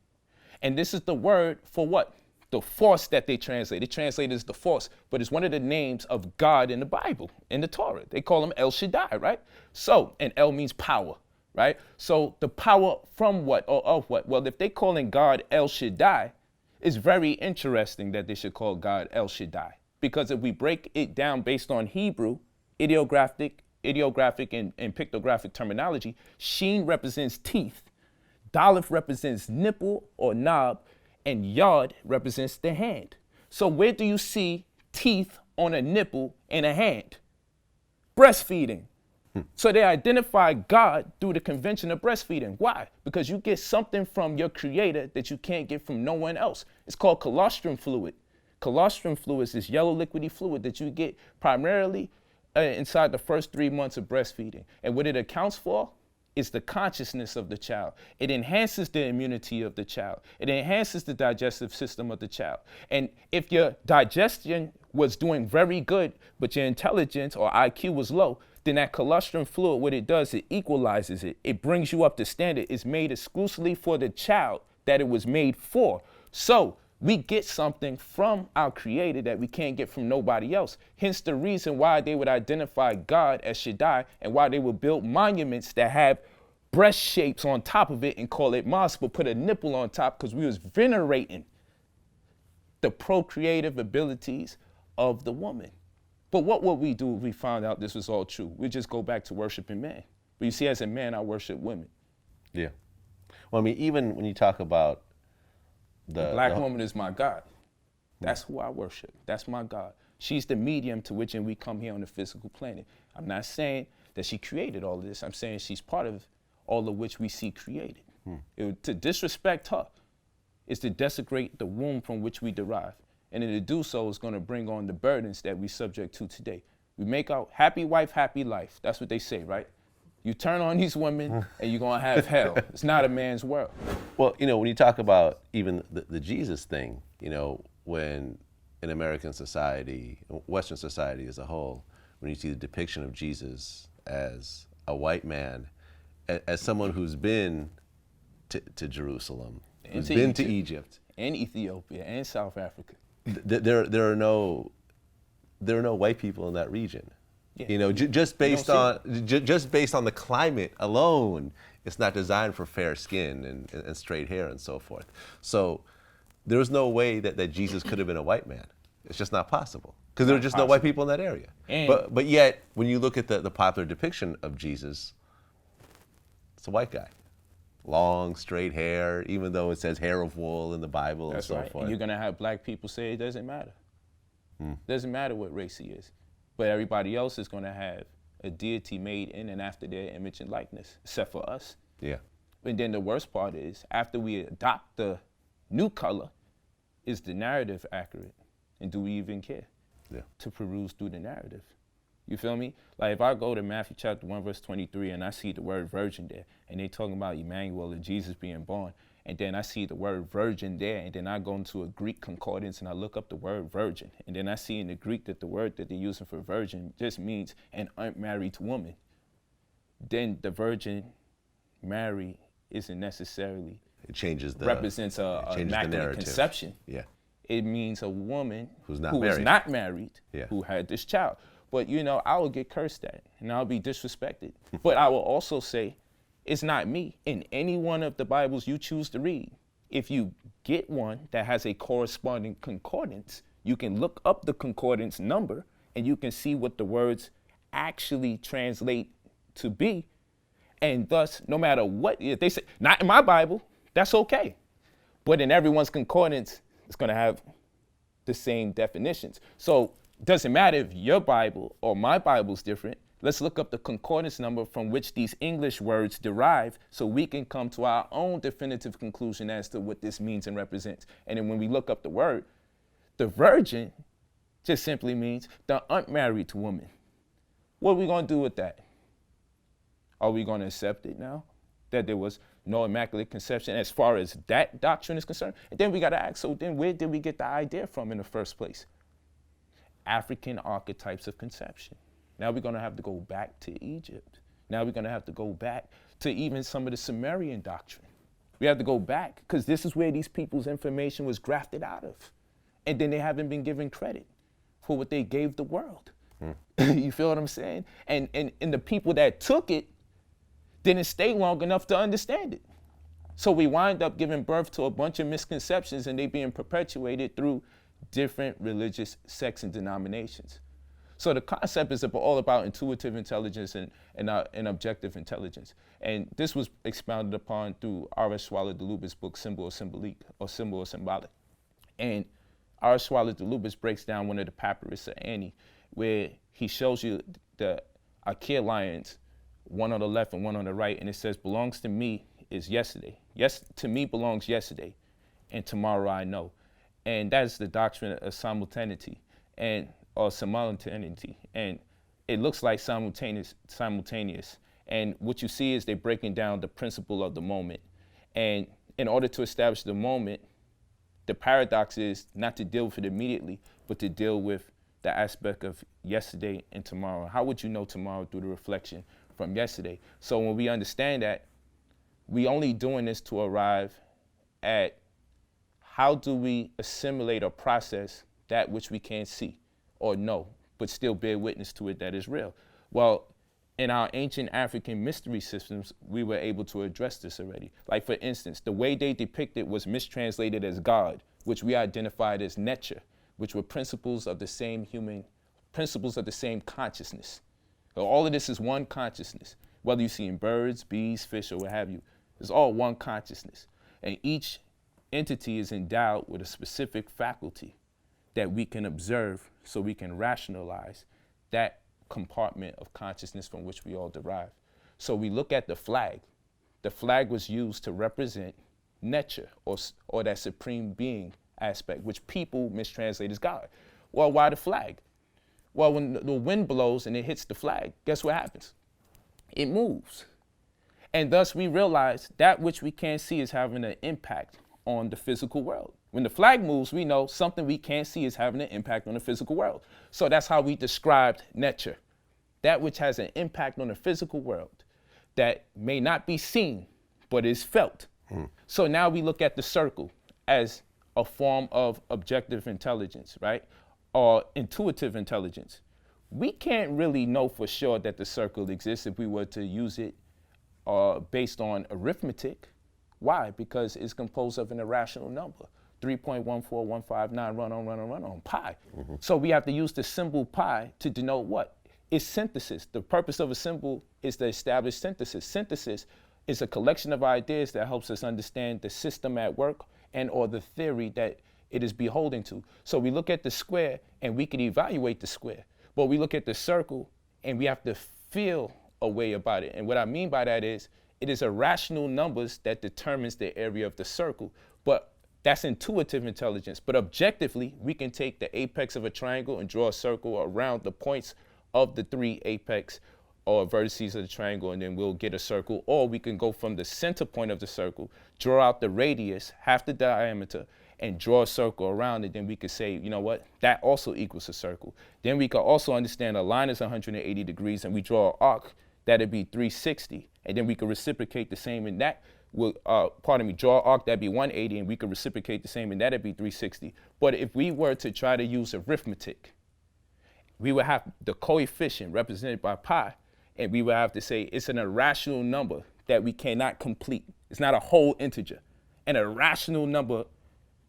And this is the word for what? The force that they translate. They translate it as the force, but it's one of the names of God in the Bible, in the Torah. They call him El Shaddai, right? So, and El means power, right? So the power from what or of what? Well, if they calling God El Shaddai, it's very interesting that they should call God El Shaddai. Because if we break it down based on Hebrew, ideographic and pictographic terminology, Sheen represents teeth, Daleth represents nipple or knob, and Yod represents the hand. So where do you see teeth on a nipple and a hand? Breastfeeding. So they identify God through the convention of breastfeeding. Why? Because you get something from your creator that you can't get from no one else. It's called colostrum fluid. Colostrum fluid is this yellow liquidy fluid that you get primarily inside the first 3 months of breastfeeding. And what it accounts for is the consciousness of the child. It enhances the immunity of the child. It enhances the digestive system of the child. And if your digestion was doing very good, but your intelligence or IQ was low, then that colostrum fluid, what it does, it equalizes it. It brings you up to standard. It's made exclusively for the child that it was made for. So we get something from our creator that we can't get from nobody else. Hence the reason why they would identify God as Shaddai and why they would build monuments that have breast shapes on top of it and call it mosque, but put a nipple on top because we was venerating the procreative abilities of the woman. But what would we do if we found out this was all true? We'd just go back to worshiping men. But you see, as a man, I worship women. Yeah. Well, I mean, even when you talk about the black woman is my God. That's who I worship. That's my God. She's the medium to which we come here on the physical planet. I'm not saying that she created all of this. I'm saying she's part of all of which we see created. To disrespect her is to desecrate the womb from which we derive. And to do so is going to bring on the burdens that we subject to today. We make our happy wife, happy life. That's what they say, right? You turn on these women and you're going to have hell. It's not a man's world. Well, you know, when you talk about even the Jesus thing, you know, when in American society, Western society as a whole, when you see the depiction of Jesus as a white man, as someone who's been to Jerusalem, who's been to Egypt. And Ethiopia and South Africa. There are no white people in that region. Yeah. You know, just based on the climate alone, it's not designed for fair skin and straight hair and so forth. So there's no way that Jesus could have been a white man. It's just not possible because there are just no white people in that area. But yet, when you look at the popular depiction of Jesus, It's a white guy. Long, straight hair, even though it says hair of wool in the Bible That's and so right. forth. And you're gonna have black people say it doesn't matter. Doesn't matter what race he is. But everybody else is gonna have a deity made in and after their image and likeness, except for us. Yeah. And then the worst part is, after we adopt the new color, is the narrative accurate? And do we even care to peruse through the narrative? You feel me? Like if I go to Matthew chapter 1, verse 23, and I see the word virgin there, and they talking about Emmanuel and Jesus being born, and then I see the word virgin there, and then I go into a Greek concordance and I look up the word virgin, and then I see in the Greek that the word that they're using for virgin just means an unmarried woman. Then the Virgin Mary isn't necessarily, it changes the represents a immaculate conception. Yeah. It means a woman who was married. not married, Yeah. who had this child. But you know, I will get cursed at and I'll be disrespected. But I will also say, it's not me. In any one of the Bibles you choose to read, if you get one that has a corresponding concordance, you can look up the concordance number and you can see what the words actually translate to be. And thus, no matter what, if they say, not in my Bible, that's okay. But in everyone's concordance, it's going to have the same definitions. So it doesn't matter if your Bible or my Bible is different. Let's look up the concordance number from which these English words derive so we can come to our own definitive conclusion as to what this means and represents. And then when we look up the word, the virgin just simply means the unmarried woman. What are we going to do with that? Are we going to accept it now, that there was no immaculate conception as far as that doctrine is concerned? And then we got to ask, so then where did we get the idea from in the first place? African archetypes of conception. Now we're going to have to go back to Egypt. Now we're going to have to go back to even some of the Sumerian doctrine. We have to go back because this is where these people's information was grafted out of. And then they haven't been given credit for what they gave the world. You feel what I'm saying? And the people that took it didn't stay long enough to understand it. So we wind up giving birth to a bunch of misconceptions and they being perpetuated through different religious sects and denominations. So the concept is all about intuitive intelligence and objective intelligence. And this was expounded upon through R.S. Swallow-Delubis' book, Symbol or Symbolic. And R.S. Swallow-Delubis breaks down one of the papyrus of Annie, where he shows you the Achaea lions, one on the left and one on the right, and it says, belongs to me is yesterday. Yes, to me belongs yesterday, and tomorrow I know. And that's the doctrine of simultaneity, or simultaneity. And it looks like simultaneous. And what you see is they're breaking down the principle of the moment. And in order to establish the moment, the paradox is not to deal with it immediately, but to deal with the aspect of yesterday and tomorrow. How would you know tomorrow? Through the reflection from yesterday. So when we understand that, we only doing this to arrive at how do we assimilate or process that which we can't see or know, but still bear witness to it that is real. Well, in our ancient African mystery systems, we were able to address this already. Like for instance, the way they depicted was mistranslated as God, which we identified as nature, which were principles of the same consciousness. So all of this is one consciousness. Whether you see in birds, bees, fish, or what have you, it's all one consciousness. And each entity is endowed with a specific faculty that we can observe so we can rationalize that compartment of consciousness from which we all derive. So we look at the flag. The flag was used to represent nature or that supreme being aspect, which people mistranslate as God. Well, why the flag? Well, when the wind blows and it hits the flag, guess what happens? It moves. And thus we realize that which we can't see is having an impact on the physical world. When the flag moves, we know something we can't see is having an impact on the physical world. So that's how we described nature. That which has an impact on the physical world that may not be seen, but is felt. So now we look at the circle as a form of objective intelligence, right? Or intuitive intelligence. We can't really know for sure that the circle exists if we were to use it based on arithmetic. Why? Because it's composed of an irrational number. 3.14159 run on pi. So we have to use the symbol pi to denote what? It's synthesis. The purpose of a symbol is to establish synthesis. Synthesis It's a collection of ideas that helps us understand the system at work and or the theory that it is beholden to. So we look at the square and we can evaluate the square, but we look at the circle and we have to feel a way about it. And what I mean by that is it is irrational numbers that determines the area of the circle, but that's intuitive intelligence. But objectively, we can take the apex of a triangle and draw a circle around the points of the three apex or vertices of the triangle, and then we'll get a circle. Or we can go from the center point of the circle, draw out the radius, half the diameter, and draw a circle around it. Then we could say, you know what, that also equals a circle. Then we could also understand a line is 180 degrees, and we draw an arc, that'd be 360. And then we could reciprocate the same, and that will, draw an arc, that'd be 180, and we could reciprocate the same, and that'd be 360. But if we were to try to use arithmetic, we would have the coefficient represented by pi, and we would have to say it's an irrational number that we cannot complete. It's not a whole integer. An irrational number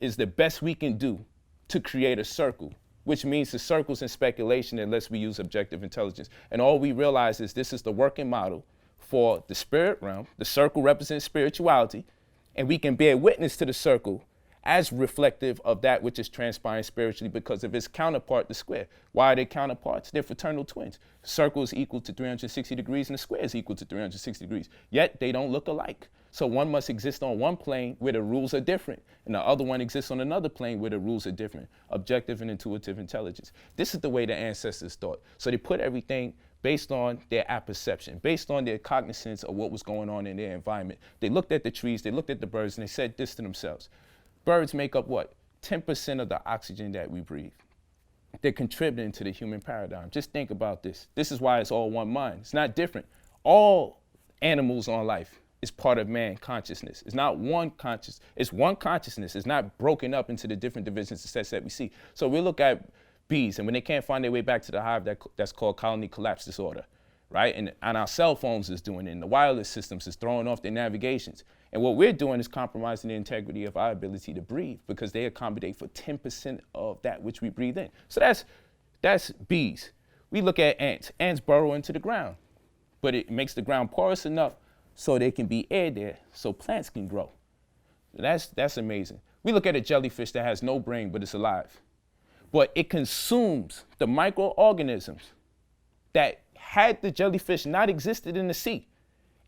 is the best we can do to create a circle, which means the circle's in speculation unless we use objective intelligence. And all we realize is this is the working model for the spirit realm. The circle represents spirituality, and we can bear witness to the circle as reflective of that which is transpiring spiritually because of its counterpart, the square. Why are they counterparts? They're fraternal twins. Circle is equal to 360 degrees and the square is equal to 360 degrees. Yet they don't look alike. So one must exist on one plane where the rules are different, and the other one exists on another plane where the rules are different. Objective and intuitive intelligence. This is the way the ancestors thought. So they put everything based on their apperception, based on their cognizance of what was going on in their environment. They looked at the trees, they looked at the birds, and they said this to themselves. Birds make up what? 10% of the oxygen that we breathe. They're contributing to the human paradigm. Just think about this. This is why it's all one mind. It's not different. All animals on life is part of man consciousness. It's not one conscious. It's one consciousness. It's not broken up into the different divisions and sets that we see. So we look at bees, and when they can't find their way back to the hive, that's called colony collapse disorder, right? And our cell phones is doing it, and the wireless systems is throwing off their navigations. And what we're doing is compromising the integrity of our ability to breathe because they accommodate for 10% of that which we breathe in. So that's bees. We look at ants. Ants burrow into the ground, but it makes the ground porous enough so there can be air there so plants can grow. That's amazing. We look at a jellyfish that has no brain, but it's alive. But it consumes the microorganisms that had the jellyfish not existed in the sea.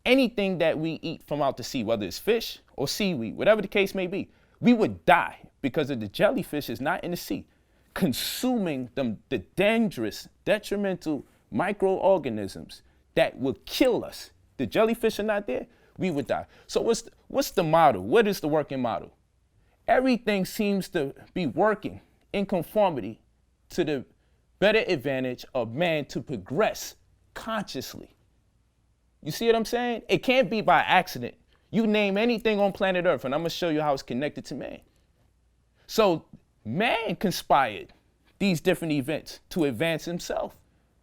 Anything that we eat from out the sea, whether it's fish or seaweed, whatever the case may be, we would die because of the jellyfish is not in the sea, consuming the dangerous, detrimental microorganisms that will kill us. The jellyfish are not there, we would die. So what's the model? What is the working model? Everything seems to be working in conformity to the better advantage of man to progress consciously. You see what I'm saying? It can't be by accident. You name anything on planet Earth, and I'm going to show you how it's connected to man. So man conspired these different events to advance himself,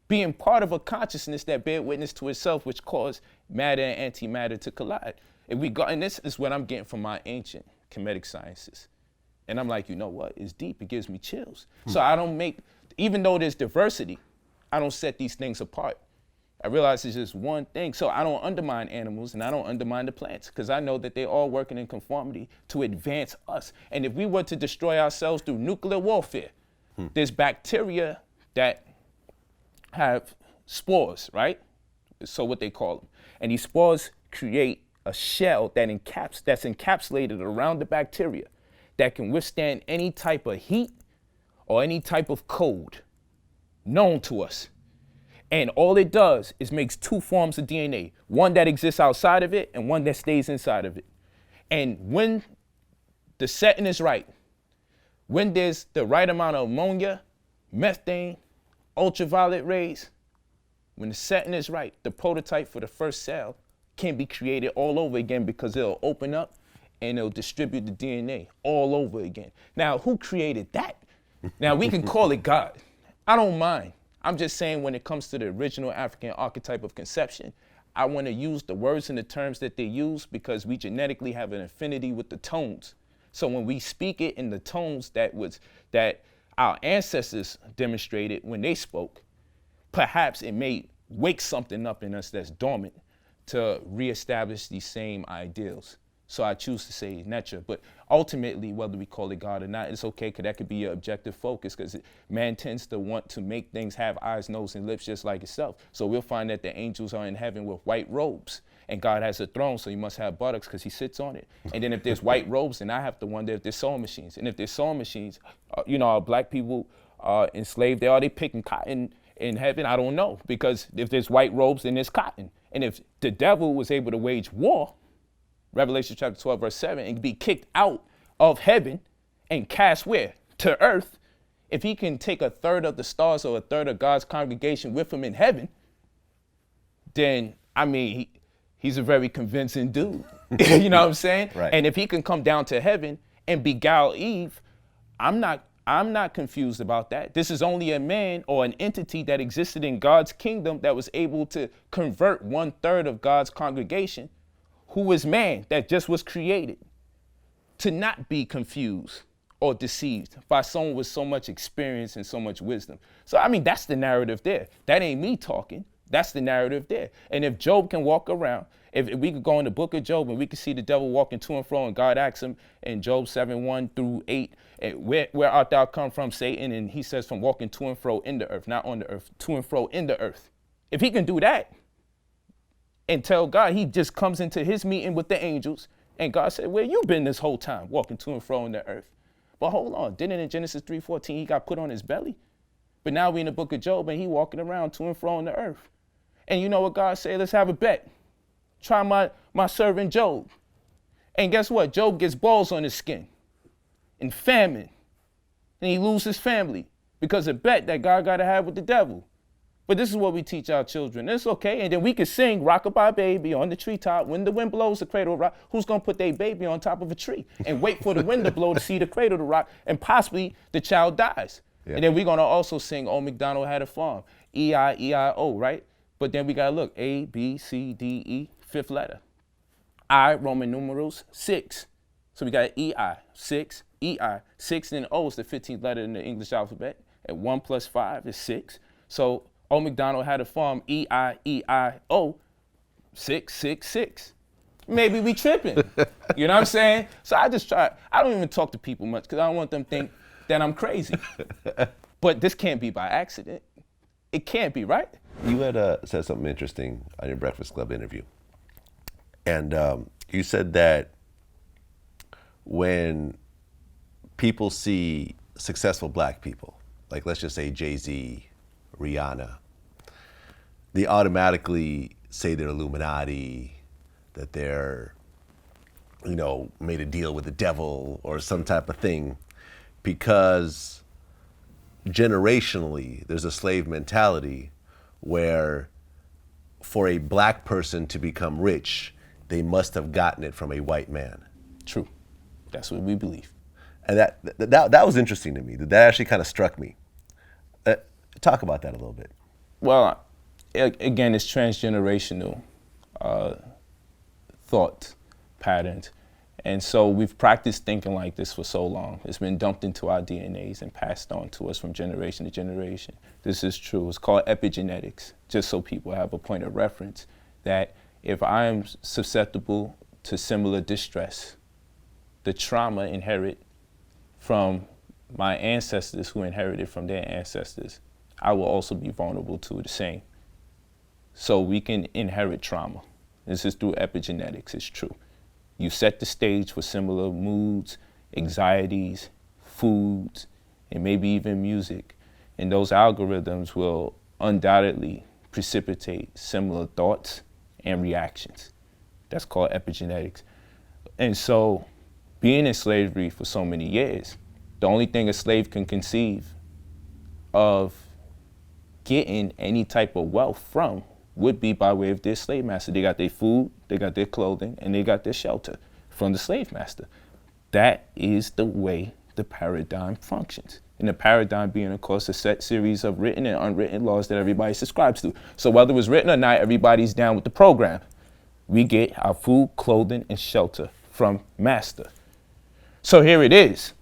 being part of a consciousness that bear witness to itself, which caused matter and antimatter to collide. And this is what I'm getting from my ancient Kemetic sciences. And I'm like, you know what? It's deep. It gives me chills. So I don't even though there's diversity, I don't set these things apart. I realize it's just one thing. So I don't undermine animals and I don't undermine the plants because I know that they're all working in conformity to advance us. And if we were to destroy ourselves through nuclear warfare, there's bacteria that have spores, right? So what they call them. And these spores create a shell that's encapsulated around the bacteria that can withstand any type of heat or any type of cold known to us. And all it does is makes two forms of DNA, one that exists outside of it and one that stays inside of it. And when the setting is right, when there's the right amount of ammonia, methane, ultraviolet rays, when the setting is right, the prototype for the first cell can be created all over again because it'll open up and it'll distribute the DNA all over again. Now, who created that? Now, we can call it God. I don't mind. I'm just saying when it comes to the original African archetype of conception, I want to use the words and the terms that they use because we genetically have an affinity with the tones. So when we speak it in the tones that our ancestors demonstrated when they spoke, perhaps it may wake something up in us that's dormant to reestablish these same ideals. So I choose to say nature. But ultimately, whether we call it God or not, it's okay, because that could be your objective focus, because man tends to want to make things have eyes, nose, and lips just like itself. So we'll find that the angels are in heaven with white robes, and God has a throne, so he must have buttocks because he sits on it. And then if there's white robes, then I have to wonder if there's sewing machines. And if there's sewing machines, are black people enslaved there? Are they picking cotton in heaven? I don't know, because if there's white robes, then there's cotton. And if the devil was able to wage war, Revelation chapter 12, verse 7, and be kicked out of heaven and cast where? To earth. If he can take a third of the stars or a third of God's congregation with him in heaven, then, he's a very convincing dude. You know what I'm saying? Right. And if he can come down to heaven and beguile Eve, I'm not confused about that. This is only a man or an entity that existed in God's kingdom that was able to convert 1/3 of God's congregation, who is man that just was created, to not be confused or deceived by someone with so much experience and so much wisdom. So, that's the narrative there. That ain't me talking. That's the narrative there. And if Job can walk around, if we could go in the book of Job and we could see the devil walking to and fro, and God asks him in Job 7:1-8, where art thou come from, Satan? And he says, from walking to and fro in the earth, not on the earth, to and fro in the earth. If he can do that and tell God, he just comes into his meeting with the angels, and God said, where you been this whole time, walking to and fro in the earth? But hold on, didn't in Genesis 3:14 he got put on his belly? But now we in the book of Job, and he walking around to and fro in the earth. And you know what God said? Let's have a bet. Try my servant Job. And guess what? Job gets balls on his skin and famine. And he loses his family because of a bet that God got to have with the devil. But this is what we teach our children. It's okay. And then we can sing Rockabye Baby on the treetop. When the wind blows, the cradle rock. Who's going to put their baby on top of a tree and wait for the wind to blow to see the cradle to rock, and possibly the child dies? Yeah. And then we're going to also sing Old MacDonald Had a Farm. E-I-E-I-O, right? But then we got to look, A, B, C, D, E, 5th letter. I, Roman numerals, 6. So we got E-I, 6, E-I. 6 and O is the 15th letter in the English alphabet. And 1 + 5 is 6. So Old MacDonald had a farm, E-I-E-I-O, 666. Maybe we tripping. You know what I'm saying? So I don't even talk to people much because I don't want them to think that I'm crazy. But this can't be by accident. It can't be, right? You had said something interesting on your Breakfast Club interview. And you said that when people see successful black people, like let's just say Jay-Z, Rihanna, they automatically say they're Illuminati, that they're, made a deal with the devil or some type of thing, because generationally there's a slave mentality where for a black person to become rich, they must have gotten it from a white man. True. That's what we believe. And that was interesting to me. That actually kind of struck me. Talk about that a little bit. Well, again, it's transgenerational thought patterns. And so we've practiced thinking like this for so long. It's been dumped into our DNAs and passed on to us from generation to generation. This is true. It's called epigenetics, just so people have a point of reference, that if I am susceptible to similar distress, the trauma inherit from my ancestors who inherited from their ancestors, I will also be vulnerable to the same. So we can inherit trauma. This is through epigenetics, it's true. You set the stage for similar moods, anxieties, foods, and maybe even music. And those algorithms will undoubtedly precipitate similar thoughts and reactions. That's called epigenetics. And so being in slavery for so many years, the only thing a slave can conceive of getting any type of wealth from would be by way of their slave master. They got their food, they got their clothing, and they got their shelter from the slave master. That is the way the paradigm functions. And the paradigm being, of course, a set series of written and unwritten laws that everybody subscribes to. So whether it was written or not, everybody's down with the program. We get our food, clothing, and shelter from master. So here it is.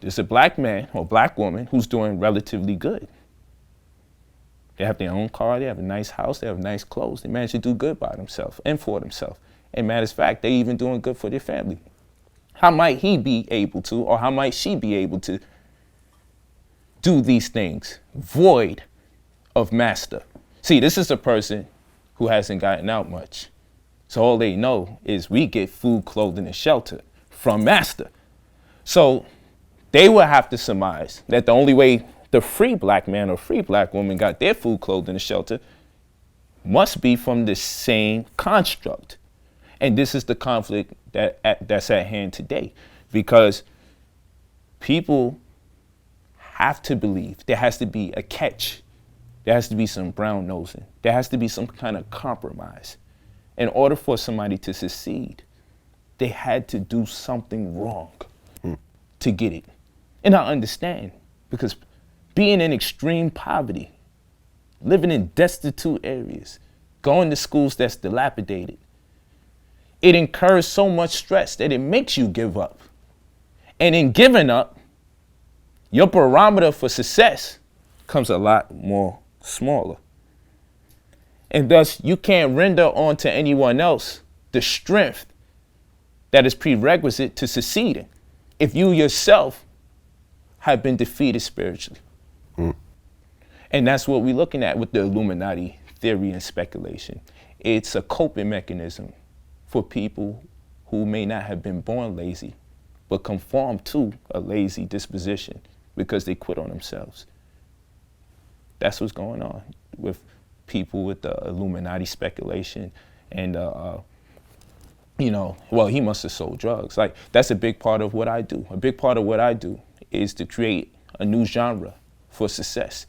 There's a black man or black woman who's doing relatively good. They have their own car, they have a nice house, they have nice clothes. They manage to do good by themselves and for themselves. And matter of fact, they even doing good for their family. How might he be able to, or how might she be able to do these things void of master? See, this is a person who hasn't gotten out much. So all they know is we get food, clothing, and shelter from master. So they will have to surmise that the only way the free black man or free black woman got their food, clothing, and shelter must be from the same construct. And this is the conflict that's at hand today, because people have to believe there has to be a catch. There has to be some brown nosing. There has to be some kind of compromise. In order for somebody to succeed, they had to do something wrong to get it. And I understand, because being in extreme poverty, living in destitute areas, going to schools that's dilapidated, it incurs so much stress that it makes you give up. And in giving up, your barometer for success comes a lot more smaller. And thus, you can't render on to anyone else the strength that is prerequisite to succeeding if you yourself have been defeated spiritually. And that's what we're looking at with the Illuminati theory and speculation. It's a coping mechanism for people who may not have been born lazy, but conform to a lazy disposition because they quit on themselves. That's what's going on with people with the Illuminati speculation. And, well, he must have sold drugs. Like, that's a big part of what I do. A big part of what I do is to create a new genre for success.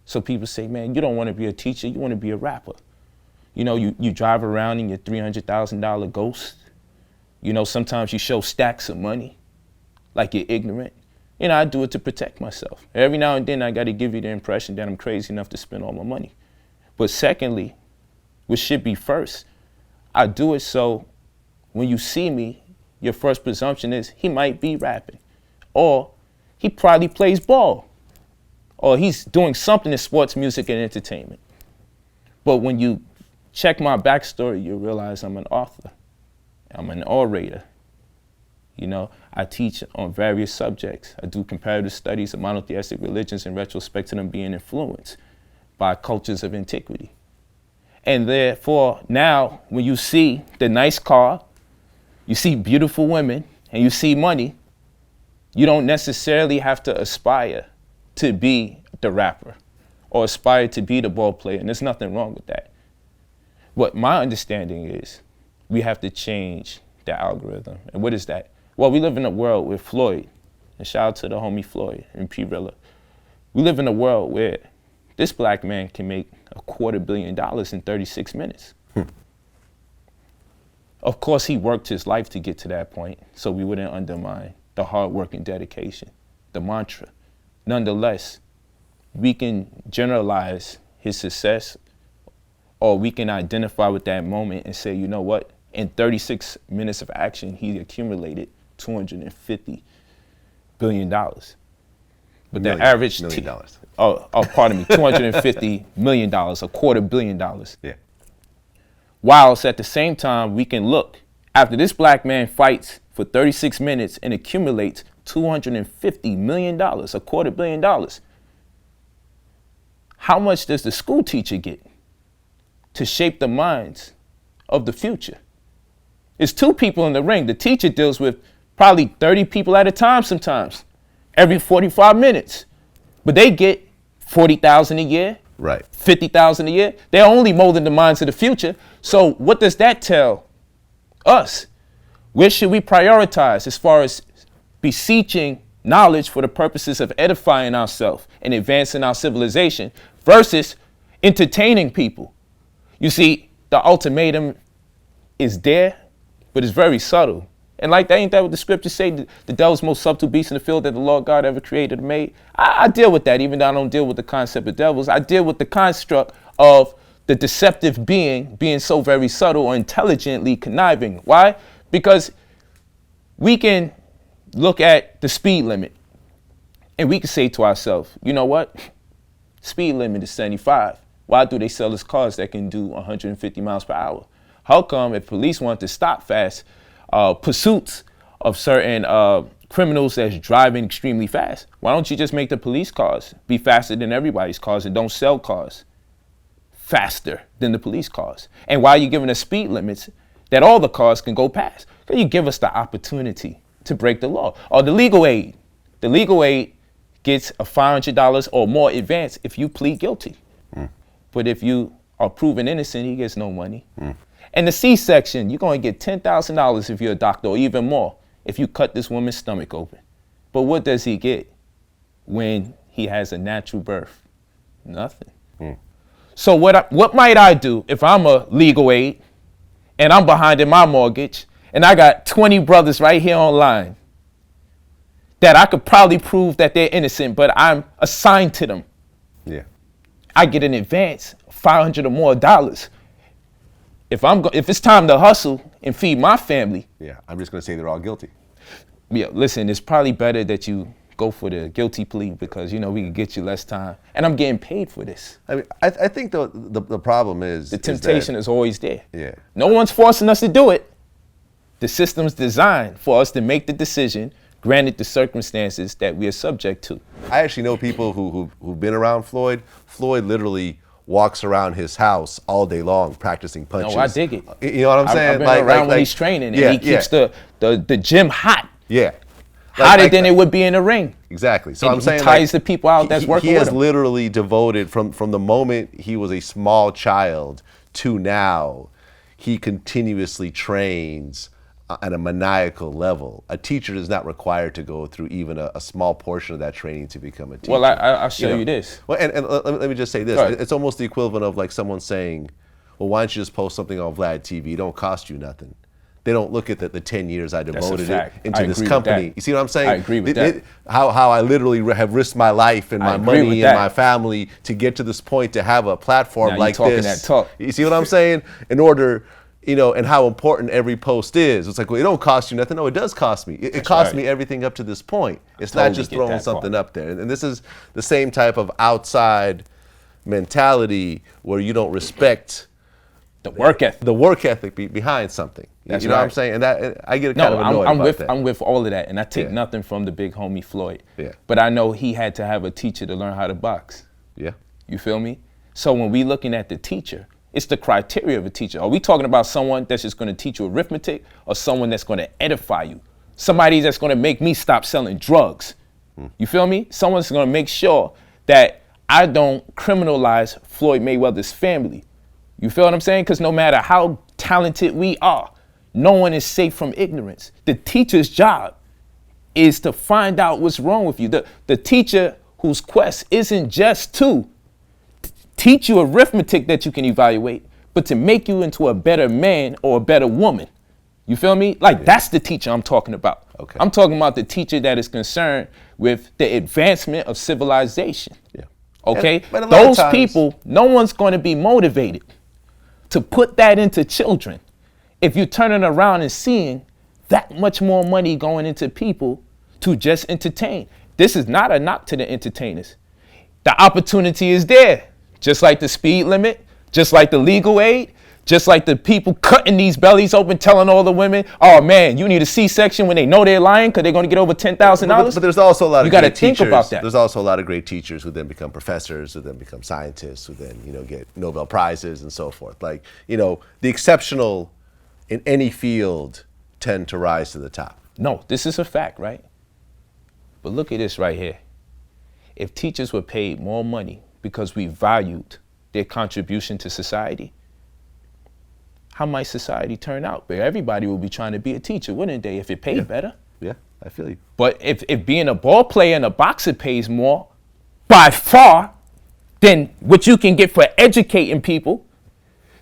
So people say, man, you don't want to be a teacher, you want to be a rapper. You know, you drive around in your $300,000 Ghost. You know, sometimes you show stacks of money like you're ignorant. You know, I do it to protect myself. Every now and then I got to give you the impression that I'm crazy enough to spend all my money. But secondly, which should be first, I do it so when you see me, your first presumption is he might be rapping, or he probably plays ball, or he's doing something in sports, music, and entertainment. But when you check my backstory, you realize I'm an author. I'm an orator. You know, I teach on various subjects. I do comparative studies of monotheistic religions in retrospect to them being influenced by cultures of antiquity. And therefore, now, when you see the nice car, you see beautiful women, and you see money, you don't necessarily have to aspire to be the rapper or aspire to be the ball player, and there's nothing wrong with that. What my understanding is, we have to change the algorithm. And what is that? Well, we live in a world with Floyd, and shout out to the homie Floyd and P. Rilla. We live in a world where this black man can make $250 million in 36 minutes. Of course, he worked his life to get to that point, so we wouldn't undermine the hard work and dedication, the mantra. Nonetheless, we can generalize his success, or we can identify with that moment and say, you know what? In 36 minutes of action, he accumulated $250 billion. But the average $million dollars. Pardon me, $250 million, $250 million. Yeah. Whilst at the same time, we can look, after this black man fights for 36 minutes and accumulates $250 million, $250 million, how much does the school teacher get to shape the minds of the future? It's two people in the ring. The teacher deals with probably 30 people at a time sometimes, every 45 minutes. But they get $40,000 a year, Right. $50,000 a year. They're only molding the minds of the future. So what does that tell us? Where should we prioritize as far as beseeching knowledge for the purposes of edifying ourselves and advancing our civilization versus entertaining people? You see, the ultimatum is there, but it's very subtle. And like that, ain't that what the scriptures say? The devil's most subtle beast in the field that the Lord God ever created and made. I deal with that, even though I don't deal with the concept of devils. I deal with the construct of the deceptive being so very subtle or intelligently conniving. Why? Because we can look at the speed limit and we can say to ourselves, you know what? speed limit is 75. Why do they sell us cars that can do 150 miles per hour? How come if police want to stop fast pursuits of certain criminals that's driving extremely fast, why don't you just make the police cars be faster than everybody's cars and don't sell cars faster than the police cars? And why are you giving us speed limits that all the cars can go past? Because you give us the opportunity to break the law. Or the legal aid. The legal aid gets a $500 or more advance if you plead guilty. But if you are proven innocent, he gets no money. And the C-section, you're going to get $10,000 if you're a doctor, or even more if you cut this woman's stomach open. But what does he get when he has a natural birth? Nothing. So what might I do if I'm a legal aid and I'm behind in my mortgage and I got 20 brothers right here online that I could probably prove that they're innocent, but I'm assigned to them? Yeah. I get an advance, $500 or more dollars. If it's time to hustle and feed my family. Yeah, I'm just going to say they're all guilty. Yeah, listen, it's probably better that you go for the guilty plea because, we can get you less time. And I'm getting paid for this. I mean, I think the problem is... The temptation is always there. Yeah. No one's forcing us to do it. The system's designed for us to make the decision, granted the circumstances that we are subject to. I actually know people who've been around Floyd. Floyd literally walks around his house all day long practicing punches. No, I dig it. You know what I'm saying? I've been around when he's training, and he keeps the gym hot. Yeah. Hotter than it would be in the ring. Exactly. So and I'm saying he ties the people out that's working with him. He has literally devoted from the moment he was a small child to now, he continuously trains at a maniacal level. A teacher is not required to go through even a small portion of that training to become a teacher. Well, I'll show you this. Well, and let me just say this. It's almost the equivalent of like someone saying, well, why don't you just post something on Vlad TV? It don't cost you nothing. They don't look at the 10 years I devoted into this company. You see what I'm saying? I agree with that. How I literally have risked my life and my money and my family to get to this point to have a platform like this. That talk. You see what I'm saying? In order, and how important every post is. It's like, well, it don't cost you nothing. No, it does cost me. It cost me everything up to this point. It's not just throwing something up there. And this is the same type of outside mentality where you don't respect the work ethic behind something. That's you know right. what I'm saying? And that I get kind of annoyed about that. I'm with all of that, and I take nothing from the big homie Floyd. Yeah. But I know he had to have a teacher to learn how to box. Yeah. You feel me? So when we looking at the teacher, it's the criteria of a teacher. Are we talking about someone that's just going to teach you arithmetic, or someone that's going to edify you? Somebody that's going to make me stop selling drugs. You feel me? Someone's going to make sure that I don't criminalize Floyd Mayweather's family. You feel what I'm saying? Because no matter how talented we are, no one is safe from ignorance. The teacher's job is to find out what's wrong with you. The teacher whose quest isn't just to teach you arithmetic that you can evaluate, but to make you into a better man or a better woman. You feel me? That's the teacher I'm talking about. Okay. I'm talking about the teacher that is concerned with the advancement of civilization. Yeah. Okay? But those people, no one's going to be motivated to put that into children if you're turning around and seeing that much more money going into people to just entertain. This is not a knock to the entertainers. The opportunity is there. Just like the speed limit, just like the legal aid, just like the people cutting these bellies open, telling all the women, oh man, you need a C-section when they know they're lying because they're going to get over $10,000. But there's also a lot of great teachers. You got to think about that. There's also a lot of great teachers who then become professors, who then become scientists, who then get Nobel Prizes and so forth. Like, the exceptional in any field tend to rise to the top. No, this is a fact, right? But look at this right here. If teachers were paid more money because we valued their contribution to society, how might society turn out? But everybody would be trying to be a teacher, wouldn't they, if it paid better? Yeah, I feel you. But if being a ball player and a boxer pays more, by far, than what you can get for educating people,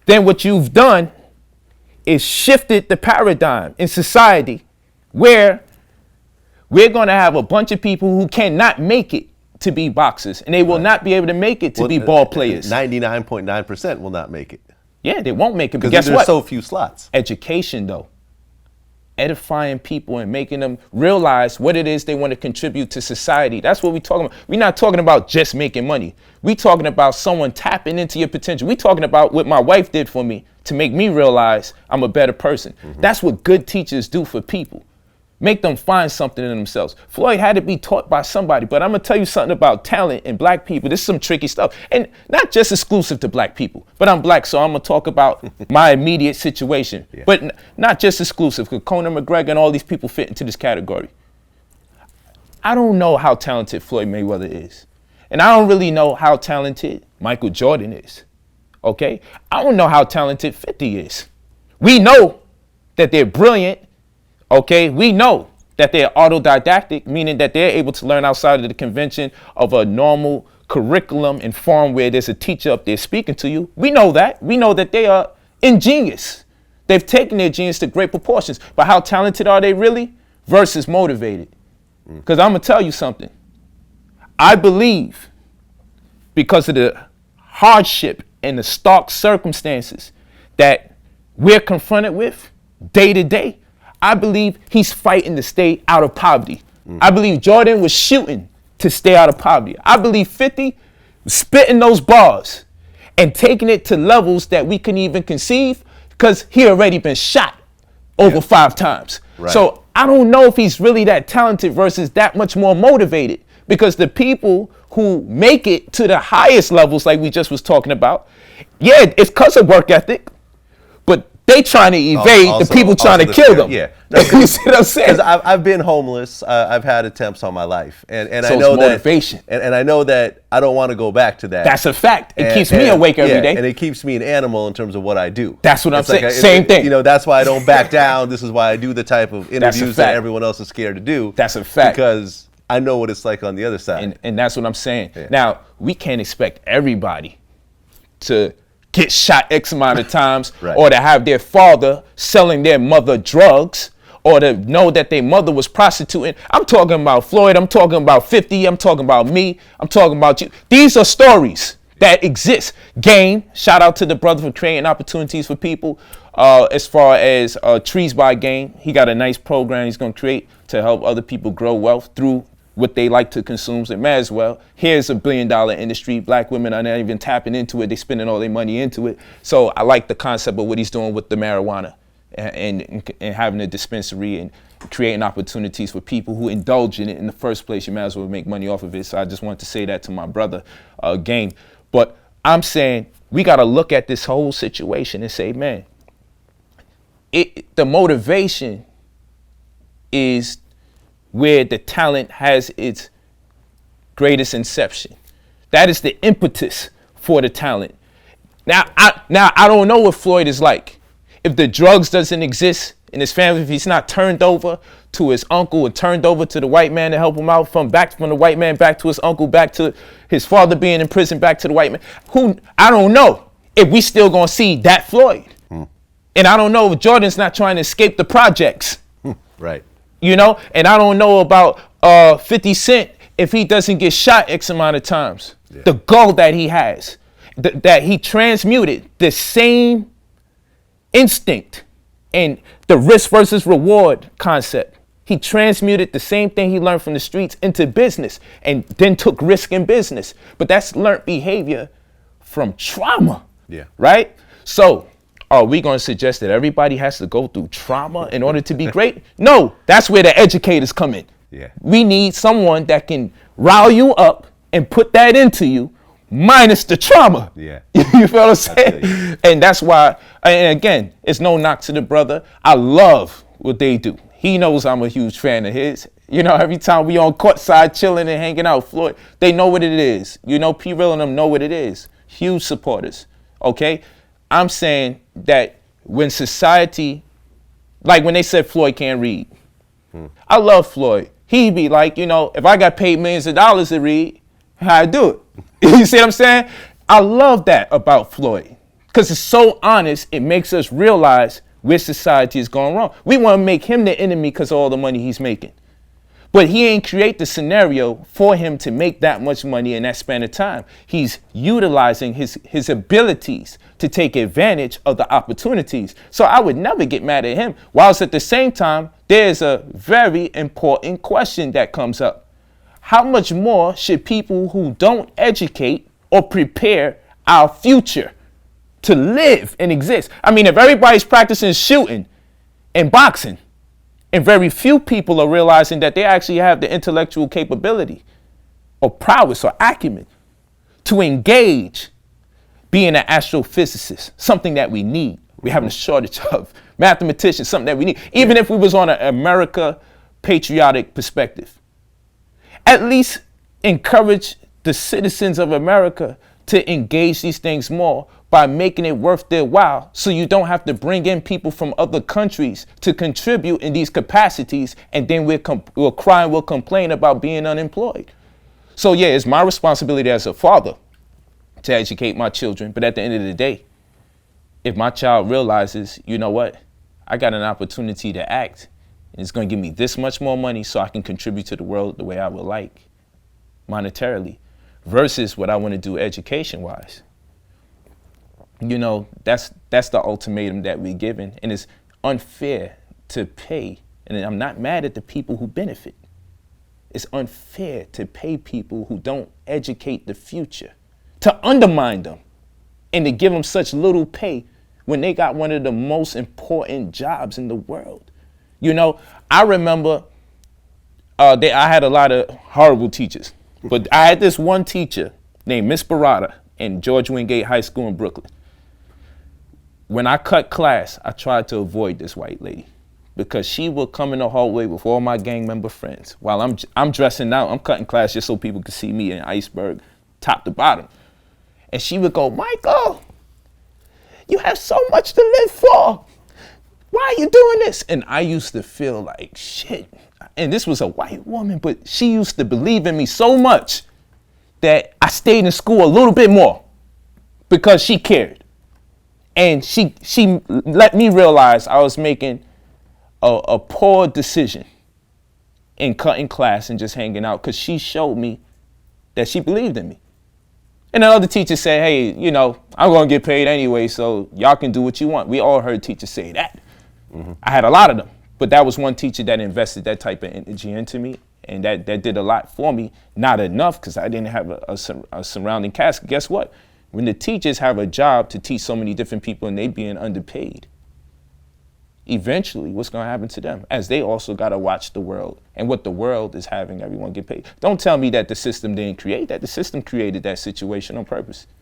then what you've done is shifted the paradigm in society where we're going to have a bunch of people who cannot make it to be boxers, and they will not be able to make it to be ball players. 99.9% will not make it. Yeah, they won't make it, but Because guess what? there's so few slots. Education, though. edifying people and making them realize what it is they want to contribute to society. That's what we're talking about. We're not talking about just making money. We're talking about someone tapping into your potential. We're talking about what my wife did for me to make me realize I'm a better person. That's what good teachers do for people. Make them find something in themselves. Floyd had to be taught by somebody, but I'm gonna tell you something about talent in black people. This is some tricky stuff, and not just exclusive to black people, but I'm black, so I'm gonna talk about my immediate situation, but not just exclusive, because Conor McGregor and all these people fit into this category. I don't know how talented Floyd Mayweather is, and I don't really know how talented Michael Jordan is, okay? I don't know how talented 50 is. We know that they're brilliant. Okay, we know that they're autodidactic, meaning that they're able to learn outside of the convention of a normal curriculum and form where there's a teacher up there speaking to you. We know that. We know that they are ingenious. They've taken their genius to great proportions. But how talented are they really versus motivated? Because I'm going to tell you something. I believe because of the hardship and the stark circumstances that we're confronted with day to day, I believe he's fighting to stay out of poverty. I believe Jordan was shooting to stay out of poverty. I believe 50 was spitting those bars and taking it to levels that we couldn't even conceive because he already been shot over 5 times. Right. So I don't know if he's really that talented versus that much more motivated, because the people who make it to the highest levels, like we just was talking about, yeah, it's because of work ethic. They trying to evade the people trying to kill them. Yeah, you see what I'm saying? Because I've been homeless. I've had attempts on my life, and so I know it's motivation. And I know that I don't want to go back to that. That's a fact. It keeps me awake every day, and it keeps me an animal in terms of what I do. That's what I'm saying. Same thing. You know, that's why I don't back down. This is why I do the type of interviews that everyone else is scared to do. That's a fact. Because I know what it's like on the other side. And that's what I'm saying. Yeah. Now, we can't expect everybody to get shot X amount of times, right, or to have their father selling their mother drugs, or to know that their mother was prostituting. I'm talking about Floyd, I'm talking about 50, I'm talking about me, I'm talking about you. These are stories that exist. Game, shout out to the brother for creating opportunities for people. As far as Trees by Game, he got a nice program he's gonna create to help other people grow wealth through what they like to consume. So it may as well. Here's $1 billion industry. Black women are not even tapping into it. They're spending all their money into it. So I like the concept of what he's doing with the marijuana and having a dispensary and creating opportunities for people who indulge in it in the first place. You might as well make money off of it. So I just want to say that to my brother, Game. But I'm saying we got to look at this whole situation and say, man, the motivation is where the talent has its greatest inception. That is the impetus for the talent. Now I don't know what Floyd is like. If the drugs doesn't exist in his family, if he's not turned over to his uncle or turned over to the white man to help him out, from the white man back to his uncle, back to his father being in prison, back to the white man. I don't know if we still gonna see that Floyd. And I don't know if Jordan's not trying to escape the projects. Right. You know, and I don't know about 50 Cent if he doesn't get shot X amount of times. Yeah. The goal that he has, that he transmuted the same instinct and the risk versus reward concept. He transmuted the same thing he learned from the streets into business and then took risk in business. But that's learned behavior from trauma. Yeah. Right? So are we going to suggest that everybody has to go through trauma in order to be great? No, that's where the educators come in. Yeah. We need someone that can rile you up and put that into you, minus the trauma. Yeah. You feel what I'm saying? And that's why, and again, it's no knock to the brother. I love what they do. He knows I'm a huge fan of his. You know, every time we on courtside chilling and hanging out, Floyd, they know what it is. You know, P. Real and them know what it is. Huge supporters, okay? I'm saying that when society, like when they said Floyd can't read, I love Floyd. He'd be like, you know, if I got paid millions of dollars to read, how I do it? You see what I'm saying? I love that about Floyd because it's so honest. It makes us realize where society is going wrong. We want to make him the enemy because of all the money he's making. But he ain't create the scenario for him to make that much money in that span of time. He's utilizing his abilities to take advantage of the opportunities. So I would never get mad at him. Whilst at the same time, there's a very important question that comes up. How much more should people who don't educate or prepare our future to live and exist? I mean, if everybody's practicing shooting and boxing, and very few people are realizing that they actually have the intellectual capability or prowess or acumen to engage being an astrophysicist, something that we need. We're having a shortage of mathematicians, something that we need. Even if we was on an America patriotic perspective, at least encourage the citizens of America to engage these things more by making it worth their while, so you don't have to bring in people from other countries to contribute in these capacities, and then we'll cry and we'll complain about being unemployed. So yeah, it's my responsibility as a father to educate my children, but at the end of the day, if my child realizes, you know what, I got an opportunity to act, and it's going to give me this much more money so I can contribute to the world the way I would like, monetarily, versus what I want to do education-wise. You know, that's the ultimatum that we're given, and it's unfair to pay. And I'm not mad at the people who benefit. It's unfair to pay people who don't educate the future, to undermine them, and to give them such little pay when they got one of the most important jobs in the world. You know, I remember I had a lot of horrible teachers, but I had this one teacher named Miss Barada in George Wingate High School in Brooklyn. When I cut class, I tried to avoid this white lady because she would come in the hallway with all my gang member friends while I'm dressing out. I'm cutting class just so people could see me in iceberg, top to bottom. And she would go, Michael, you have so much to live for. Why are you doing this? And I used to feel like shit. And this was a white woman, but she used to believe in me so much that I stayed in school a little bit more because she cared. And she let me realize I was making a poor decision in cutting class and just hanging out, because she showed me that she believed in me. And then other teachers said, hey, you know, I'm going to get paid anyway, so y'all can do what you want. We all heard teachers say that. Mm-hmm. I had a lot of them, but that was one teacher that invested that type of energy into me, and that did a lot for me. Not enough, because I didn't have a surrounding cast. Guess what? When the teachers have a job to teach so many different people and they being underpaid, eventually what's going to happen to them? As they also got to watch the world, and what the world is having everyone get paid. Don't tell me that the system didn't create that. The system created that situation on purpose.